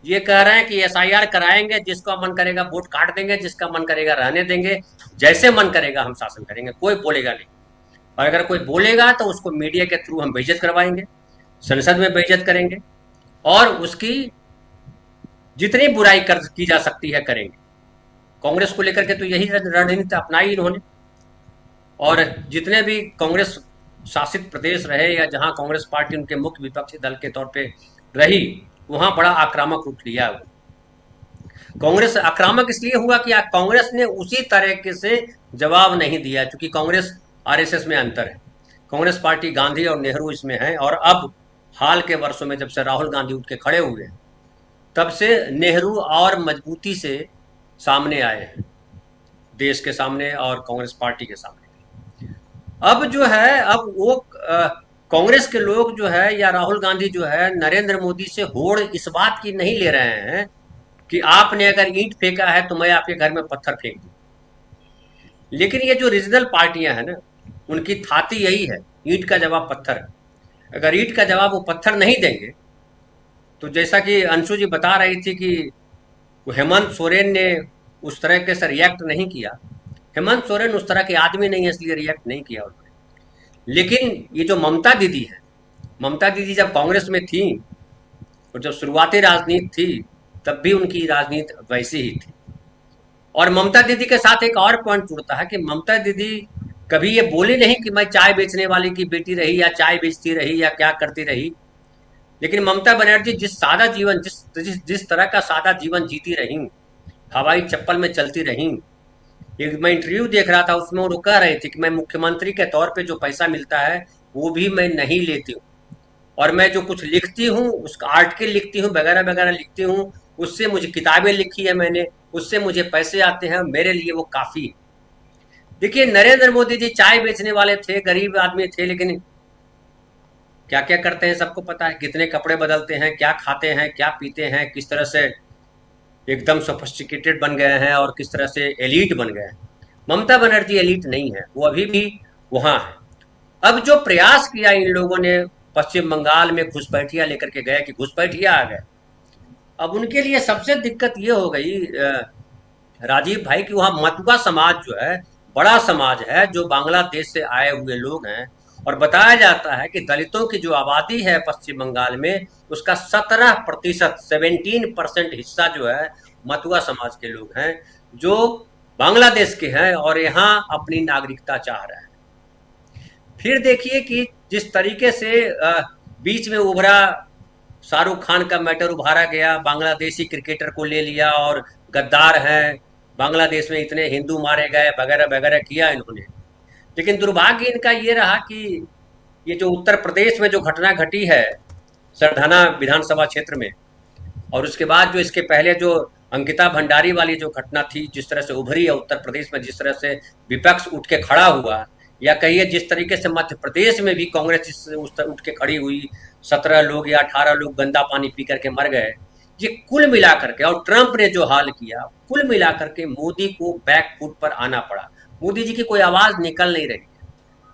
ये कह रहे हैं कि SIR कराएंगे, जिसका मन करेगा वोट काट देंगे, जिसका मन करेगा रहने देंगे, जैसे मन करेगा हम शासन करेंगे, कोई बोलेगा नहीं। और अगर कोई बोलेगा तो उसको मीडिया के थ्रू हम बेइज्जत करवाएंगे, संसद में बेइज्जत करेंगे, और उसकी जितनी बुराई की जा सकती है करेंगे। कांग्रेस को लेकर के तो यही रणनीति अपनाई इन्होंने। और जितने भी कांग्रेस शासित प्रदेश रहे या जहां कांग्रेस पार्टी उनके मुख्य विपक्षी दल के तौर पे रही, वहां बड़ा आक्रामक रूप लिया। कांग्रेस आक्रामक इसलिए हुआ कि कांग्रेस ने उसी तरीके से जवाब नहीं दिया, क्योंकि कांग्रेस RSS में अंतर है। कांग्रेस पार्टी गांधी और नेहरू इसमें है, और अब हाल के वर्षों में जब से राहुल गांधी उठ के खड़े हुए हैं, तब से नेहरू और मजबूती से सामने आए हैं, देश के सामने और कांग्रेस पार्टी के सामने। अब जो है, अब वो कांग्रेस के लोग जो है या राहुल गांधी जो है नरेंद्र मोदी से होड़ इस बात की नहीं ले रहे हैं कि आपने अगर ईंट फेंका है तो मैं आपके घर में पत्थर फेंक दूं। लेकिन ये जो रीजनल पार्टियां हैं ना, उनकी थाती यही है, ईंट का जवाब पत्थर है। अगर ईंट का जवाब वो पत्थर नहीं देंगे तो जैसा कि अंशु जी बता रही थी कि हेमंत सोरेन ने उस तरह से रिएक्ट नहीं किया। हेमंत सोरेन उस तरह के आदमी नहीं है, इसलिए रिएक्ट नहीं किया उन्होंने। लेकिन ये जो ममता दीदी है, ममता दीदी जब कांग्रेस में थी और जब शुरुआती राजनीति थी तब भी उनकी राजनीति वैसी ही थी। और ममता दीदी के साथ एक और पॉइंट जुड़ता है कि ममता दीदी कभी ये बोली नहीं कि मैं चाय बेचने वाली की बेटी रही या चाय बेचती रही या क्या करती रही। लेकिन ममता बनर्जी जिस सादा जीवन जिस तरह का सादा जीवन जीती रही, हवाई चप्पल में चलती रही। एक मैं इंटरव्यू देख रहा था, उसमें वो कह रही थी कि मैं मुख्यमंत्री के तौर पे जो पैसा मिलता है वो भी मैं नहीं लेती हूँ, और मैं जो कुछ लिखती हूँ, उसका आर्टिकल लिखती हूँ, वगैरह वगैरह लिखती हूँ, उससे मुझे किताबें लिखी है मैंने, उससे मुझे पैसे आते हैं, मेरे लिए वो काफी है। देखिए, नरेंद्र मोदी जी चाय बेचने वाले थे, गरीब आदमी थे, लेकिन क्या क्या करते हैं सबको पता है। कितने कपड़े बदलते हैं, क्या खाते हैं, क्या पीते हैं, किस तरह से एकदम सोफिस्टिकेटेड बन गए हैं और किस तरह से एलीट बन गए हैं। ममता बनर्जी एलीट नहीं है, वो अभी भी वहां है। अब जो प्रयास किया इन लोगों ने पश्चिम बंगाल में घुसपैठिया लेकर के गए कि घुसपैठिया आ गए। अब उनके लिए सबसे दिक्कत ये हो गई राजीव भाई कि वहाँ मतुआ समाज जो है, बड़ा समाज है, जो बांग्लादेश से आए हुए लोग हैं, और बताया जाता है कि दलितों की जो आबादी है पश्चिम बंगाल में, उसका 17% हिस्सा जो है मतुआ समाज के लोग हैं, जो बांग्लादेश के हैं और यहाँ अपनी नागरिकता चाह रहे हैं। फिर देखिए कि जिस तरीके से बीच में उभरा, शाहरुख खान का मैटर उभारा गया, बांग्लादेशी क्रिकेटर को ले लिया और गद्दार हैं, बांग्लादेश में इतने हिंदू मारे गए, वगैरह वगैरह किया इन्होंने। लेकिन दुर्भाग्य इनका ये रहा कि ये जो उत्तर प्रदेश में जो घटना घटी है सरधाना विधानसभा क्षेत्र में, और उसके बाद जो इसके पहले जो अंकिता भंडारी वाली जो घटना थी, जिस तरह से उभरी है उत्तर प्रदेश में, जिस तरह से विपक्ष उठ के खड़ा हुआ, या कहिए जिस तरीके से मध्य प्रदेश में भी कांग्रेस उठ के खड़ी हुई, 17 लोग या 18 लोग गंदा पानी पी करके मर गए, ये कुल मिलाकर के, और ट्रंप ने जो हाल किया, कुल मिलाकर के मोदी को बैक फुट पर आना पड़ा। मोदी जी की कोई आवाज निकल नहीं रही है।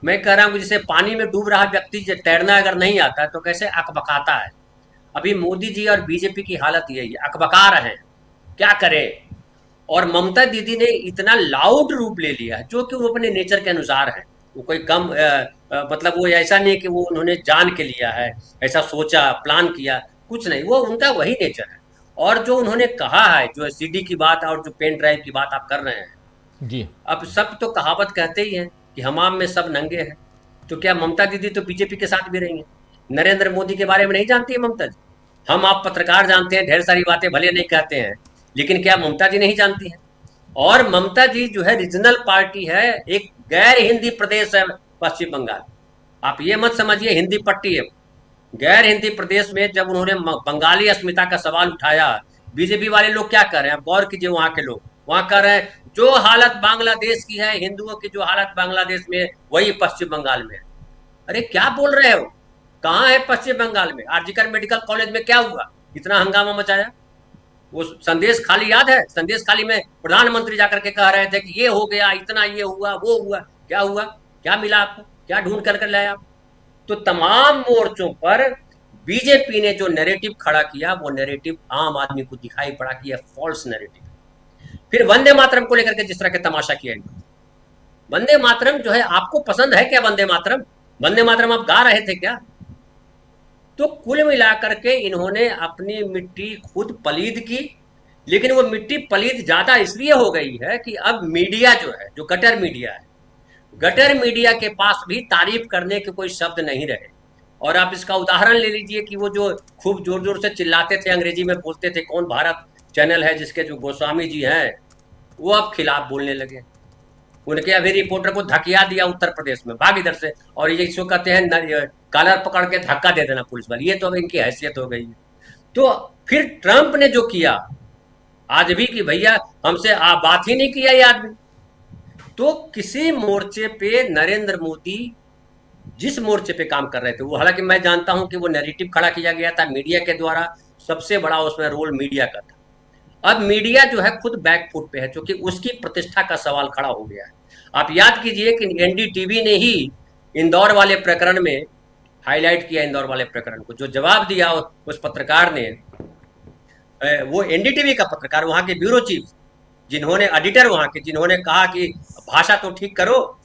मैं कह रहा हूँ जैसे पानी में डूब रहा व्यक्ति तैरना अगर नहीं आता है तो कैसे अकबकाता है। अभी मोदी जी और बीजेपी की हालत यही है, अकबका रहे हैं, क्या करें। और ममता दीदी ने इतना लाउड रूप ले लिया है, जो कि वो अपने नेचर के अनुसार है। वो कोई कम मतलब वो ऐसा नहीं कि वो उन्होंने जान के लिया है, ऐसा सोचा प्लान किया, कुछ नहीं, वो उनका वही नेचर है। और जो उन्होंने कहा है, जो सीडी की बात और जो पेन ड्राइव की बात आप कर रहे हैं जी, अब सब तो कहावत कहते ही हैं कि हमाम में सब नंगे हैं। तो क्या ममता दीदी तो बीजेपी के साथ भी रहेंगे? नरेंद्र मोदी के बारे में नहीं जानती है ममता जी? हम आप पत्रकार जानते हैं, ढेर सारी बातें भले नहीं कहते हैं, लेकिन क्या ममता जी नहीं जानती है? और ममता जी जो है रीजनल पार्टी है, एक गैर हिंदी प्रदेश है पश्चिम बंगाल। आप ये मत समझिए हिंदी पट्टी है। गैर हिंदी प्रदेश में जब उन्होंने बंगाली अस्मिता का सवाल उठाया, बीजेपी वाले लोग क्या कर रहे हैं? गौर कीजिए, वहां के लोग वहां कर रहे हैं जो हालत बांग्लादेश की है, हिंदुओं की जो हालत बांग्लादेश में, वही पश्चिम बंगाल में है। अरे क्या बोल रहे हो? कहाँ है पश्चिम बंगाल में? आरजीकर मेडिकल कॉलेज में क्या हुआ, इतना हंगामा मचाया? वो संदेश खाली याद है? संदेश खाली में प्रधानमंत्री जाकर के कह रहे थे कि ये हो गया, इतना ये हुआ, वो हुआ। क्या हुआ? क्या मिला आपको? क्या ढूंढ कर लाए आप? तो तमाम मोर्चों पर बीजेपी ने जो नैरेटिव खड़ा किया, वो नैरेटिव आम आदमी को दिखाई पड़ा कि यह फॉल्स नैरेटिव। फिर वंदे मातरम को लेकर के जिस तरह के तमाशा किया इन्होंने, वंदे मातरम जो है, आपको पसंद है क्या वंदे मातरम? वंदे मातरम आप गा रहे थे क्या? तो कुल मिलाकर के इन्होंने अपनी मिट्टी खुद पलीद की। लेकिन वो मिट्टी पलीद ज्यादा इसलिए हो गई है कि अब मीडिया जो है, जो गटर मीडिया है, गटर मीडिया के पास भी तारीफ करने के कोई शब्द नहीं रहे। और आप इसका उदाहरण ले लीजिए कि वो जो खूब जोर जोर से चिल्लाते थे, अंग्रेजी में बोलते थे, कौन भारत चैनल है जिसके जो गोस्वामी जी हैं, वो अब खिलाफ बोलने लगे। उनके अभी रिपोर्टर को धकिया दिया उत्तर प्रदेश में, भाग इधर से, और ये इसको कहते हैं कॉलर पकड़ के धक्का दे देना पुलिस वाले। ये तो अब इनकी हैसियत हो गई है। तो फिर ट्रंप ने जो किया आज भी कि भैया हमसे बात ही नहीं किया ये आदमी। तो किसी मोर्चे पे नरेंद्र मोदी जिस मोर्चे पे काम कर रहे थे, वो हालांकि मैं जानता हूं कि वो नैरेटिव खड़ा किया गया था मीडिया के द्वारा, सबसे बड़ा उसमें रोल मीडिया का था। अब मीडिया जो है खुद बैकफुट पे है, क्योंकि उसकी प्रतिष्ठा का सवाल खड़ा हो गया है। आप याद कीजिए कि एनडीटीवी ने ही इंदौर वाले प्रकरण में हाईलाइट किया, इंदौर वाले प्रकरण को जो जवाब दिया उस पत्रकार ने, वो एनडीटीवी का पत्रकार, वहां के ब्यूरो चीफ, जिन्होंने एडिटर वहां के, जिन्होंने कहा कि भाषा तो ठीक करो।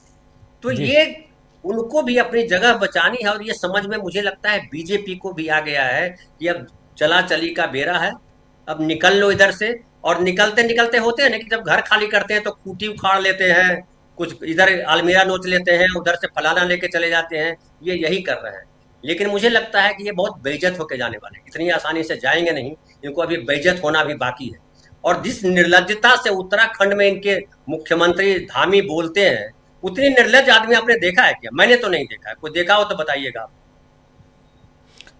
तो ये उनको भी अपनी जगह बचानी है, और ये समझ में मुझे लगता है बीजेपी को भी आ गया है कि अब चला चली का बेरा है, अब निकल लो इधर से। और निकलते निकलते होते हैं ना कि जब घर खाली करते हैं तो खूंटी उखाड़ लेते हैं, कुछ इधर अलमीरा नोच लेते हैं, उधर से फलाना लेके चले जाते हैं, ये यही कर रहे हैं। लेकिन मुझे लगता है कि ये बहुत बेइज्जत होके जाने वाले हैं, इतनी आसानी से जाएंगे नहीं, इनको अभी बेइज्जत होना भी बाकी है। और जिस निर्लज्जता से उत्तराखंड में इनके मुख्यमंत्री धामी बोलते हैं, उतनी निर्लज आदमी आपने देखा है क्या? मैंने तो नहीं देखा है, कोई देखा हो तो बताइएगा।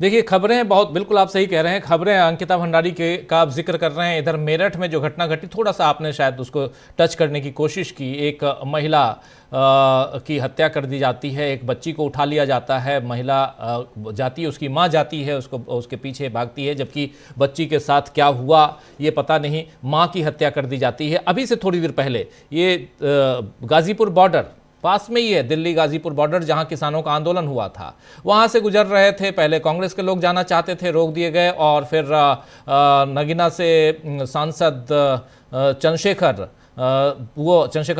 देखिए, खबरें बहुत, बिल्कुल आप सही कह रहे हैं, खबरें अंकिता भंडारी के का आप जिक्र कर रहे हैं। इधर मेरठ में जो घटना घटी, थोड़ा सा आपने शायद उसको टच करने की कोशिश की। एक महिला की हत्या कर दी जाती है, एक बच्ची को उठा लिया जाता है, महिला जाती है, उसकी माँ जाती है, उसके पीछे भागती है, जबकि बच्ची के साथ क्या हुआ ये पता नहीं, माँ की हत्या कर दी जाती है। अभी से थोड़ी देर पहले ये गाजीपुर बॉर्डर पास में ही है, दिल्ली गाजीपुर बॉर्डर, जहां किसानों का आंदोलन हुआ था, वहां से गुजर रहे थे। पहले कांग्रेस के लोग जाना चाहते थे, रोक दिए गए, और फिर नगीना से सांसद चंद्रशेखर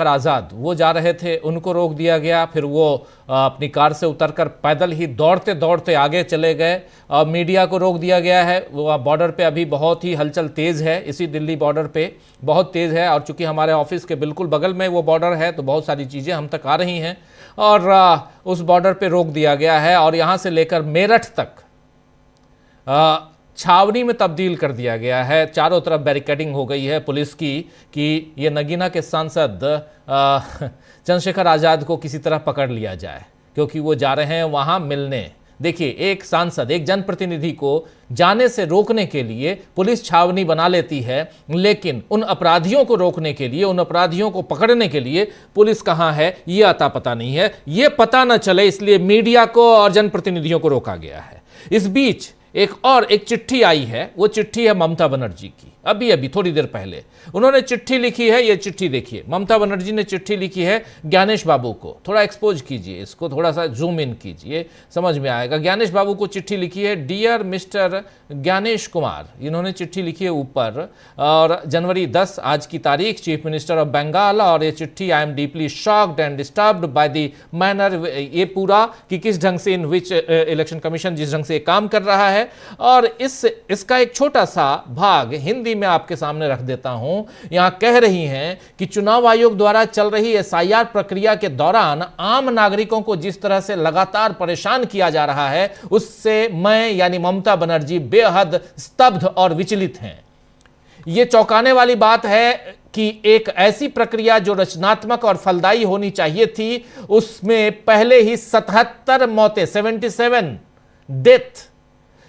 आज़ाद वो जा रहे थे, उनको रोक दिया गया। फिर वो अपनी कार से उतरकर पैदल ही दौड़ते दौड़ते आगे चले गए, और मीडिया को रोक दिया गया है। वो बॉर्डर पे अभी बहुत ही हलचल तेज़ है, इसी दिल्ली बॉर्डर पे बहुत तेज़ है, और चूंकि हमारे ऑफिस के बिल्कुल बगल में वो बॉर्डर है, तो बहुत सारी चीज़ें हम तक आ रही हैं, और उस बॉर्डर पे रोक दिया गया है, और यहाँ से लेकर मेरठ तक छावनी में तब्दील कर दिया गया है। चारों तरफ बैरिकेडिंग हो गई है पुलिस की कि ये नगीना के सांसद चंद्रशेखर आज़ाद को किसी तरह पकड़ लिया जाए, क्योंकि वो जा रहे हैं वहाँ मिलने। देखिए, एक सांसद, एक जनप्रतिनिधि को जाने से रोकने के लिए पुलिस छावनी बना लेती है, लेकिन उन अपराधियों को रोकने के लिए, उन अपराधियों को पकड़ने के लिए पुलिस कहाँ है ये आता पता नहीं है। ये पता न चले इसलिए मीडिया को और जनप्रतिनिधियों को रोका गया है। इस बीच एक चिट्ठी आई है, वो चिट्ठी है ममता बनर्जी की। अभी थोड़ी देर पहले उन्होंने चिट्ठी लिखी है, ये चिट्ठी देखिए, ममता बनर्जी ने चिट्ठी लिखी है ज्ञानेश बाबू को। थोड़ा एक्सपोज कीजिए इसको, थोड़ा सा जूम इन कीजिए, समझ में आएगा। ज्ञानेश बाबू को चिट्ठी लिखी है, डियर मिस्टर ज्ञानेश कुमार, इन्होंने चिट्ठी लिखी है ऊपर, और जनवरी 10 आज की तारीख, चीफ मिनिस्टर ऑफ बंगाल। और ये चिट्ठी, I am deeply shocked and disturbed by the manner, ये पूरा कि किस ढंग से इन विच इलेक्शन कमीशन जिस ढंग से काम कर रहा है। और इसका एक छोटा सा भाग हिंदी में आपके सामने रख देता हूं। यहां कह रही हैं कि चुनाव आयोग द्वारा चल रही एसआईआर प्रक्रिया के दौरान आम नागरिकों को जिस तरह से लगातार परेशान किया जा रहा है, उससे मैं यानी ममता बनर्जी बेहद स्तब्ध और विचलित हैं। यह चौंकाने वाली बात है कि एक ऐसी प्रक्रिया जो रचनात्मक और फलदायी होनी चाहिए थी, उसमें पहले ही 77 मौतें, 77 डेथ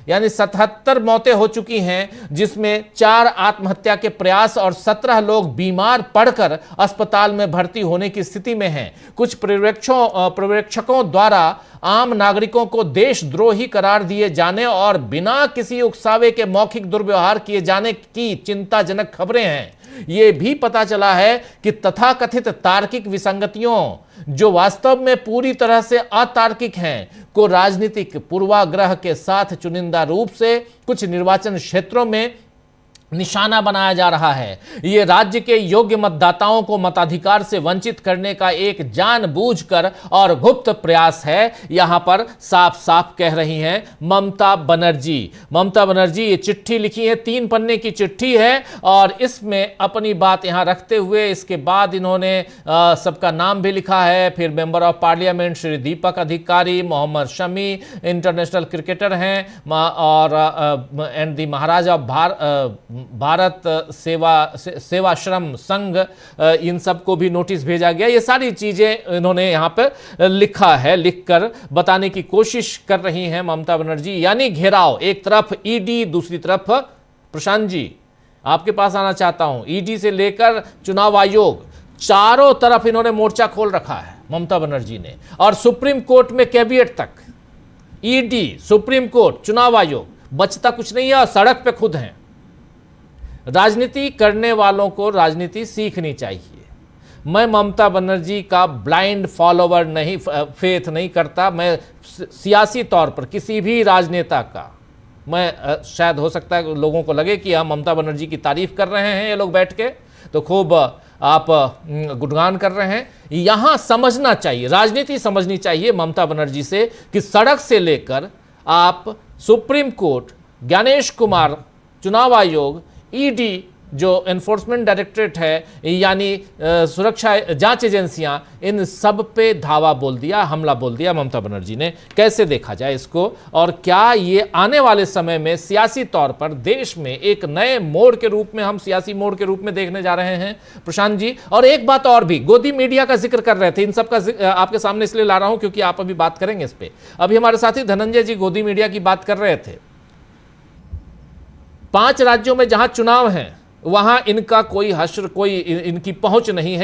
यानी 77 मौतें हो चुकी हैं, जिसमें 4 आत्महत्या के प्रयास और 17 लोग बीमार पड़कर अस्पताल में भर्ती होने की स्थिति में हैं। कुछ पर्यवेक्षकों द्वारा आम नागरिकों को देशद्रोही करार दिए जाने और बिना किसी उकसावे के मौखिक दुर्व्यवहार किए जाने की चिंताजनक खबरें हैं। यह भी पता चला है कि तथाकथित तार्किक विसंगतियों, जो वास्तव में पूरी तरह से अतार्किक हैं, को राजनीतिक पूर्वाग्रह के साथ चुनिंदा रूप से कुछ निर्वाचन क्षेत्रों में निशाना बनाया जा रहा है। यह राज्य के योग्य मतदाताओं को मताधिकार से वंचित करने का एक जानबूझकर और गुप्त प्रयास है, यहां पर साफ साफ कह रही हैं ममता बनर्जी। ममता बनर्जी ये चिट्ठी लिखी है, 3 पन्ने की चिट्ठी है, और इसमें अपनी बात यहां रखते हुए इसके बाद इन्होंने सबका नाम भी लिखा है। फिर member of parliament Shri Deepak अधिकारी, मोहम्मद शमी इंटरनेशनल क्रिकेटर हैं, और and the Maharaj of Bharat Sevashram संघ, इन सबको भी नोटिस भेजा गया। ये सारी चीजें इन्होंने यहाँ पर लिखा है, लिखकर बताने की कोशिश कर रही हैं ममता बनर्जी। यानी घेराव, एक तरफ ईडी, दूसरी तरफ प्रशांत जी आपके पास आना चाहता हूं, ईडी से लेकर चुनाव आयोग, चारों तरफ इन्होंने मोर्चा खोल रखा है ममता बनर्जी ने, और सुप्रीम कोर्ट में कैबिनेट तक, ईडी, सुप्रीम कोर्ट, चुनाव आयोग, बचता कुछ नहीं है और सड़क पे खुद हैं। राजनीति करने वालों को राजनीति सीखनी चाहिए। मैं ममता बनर्जी का ब्लाइंड फॉलोवर नहीं, फेथ नहीं करता। मैं सियासी तौर पर किसी भी राजनेता का, मैं शायद हो सकता है लोगों को लगे कि हम ममता बनर्जी की तारीफ कर रहे हैं, ये लोग बैठ के तो खूब आप गुणगान कर रहे हैं। यहां समझना चाहिए, राजनीति समझनी चाहिए ममता बनर्जी से कि सड़क से लेकर आप सुप्रीम कोर्ट, ज्ञानेश कुमार, चुनाव आयोग, ईडी जो एनफोर्समेंट डायरेक्टरेट है, यानी सुरक्षा जांच एजेंसियां, इन सब पे धावा बोल दिया, हमला बोल दिया ममता बनर्जी ने। कैसे देखा जाए इसको, और क्या ये आने वाले समय में सियासी तौर पर देश में एक नए मोड़ के रूप में, हम सियासी मोड़ के रूप में देखने जा रहे हैं प्रशांत जी? और एक बात और भी, गोदी मीडिया का जिक्र कर रहे थे, इन सब का आपके सामने इसलिए ला रहा हूं क्योंकि आप अभी बात करेंगे इस पे। अभी हमारे साथी धनंजय जी गोदी मीडिया की बात कर रहे थे। 5 राज्यों में जहां चुनाव हैं वहां इनका कोई हश्र, कोई इनकी पहुंच नहीं है।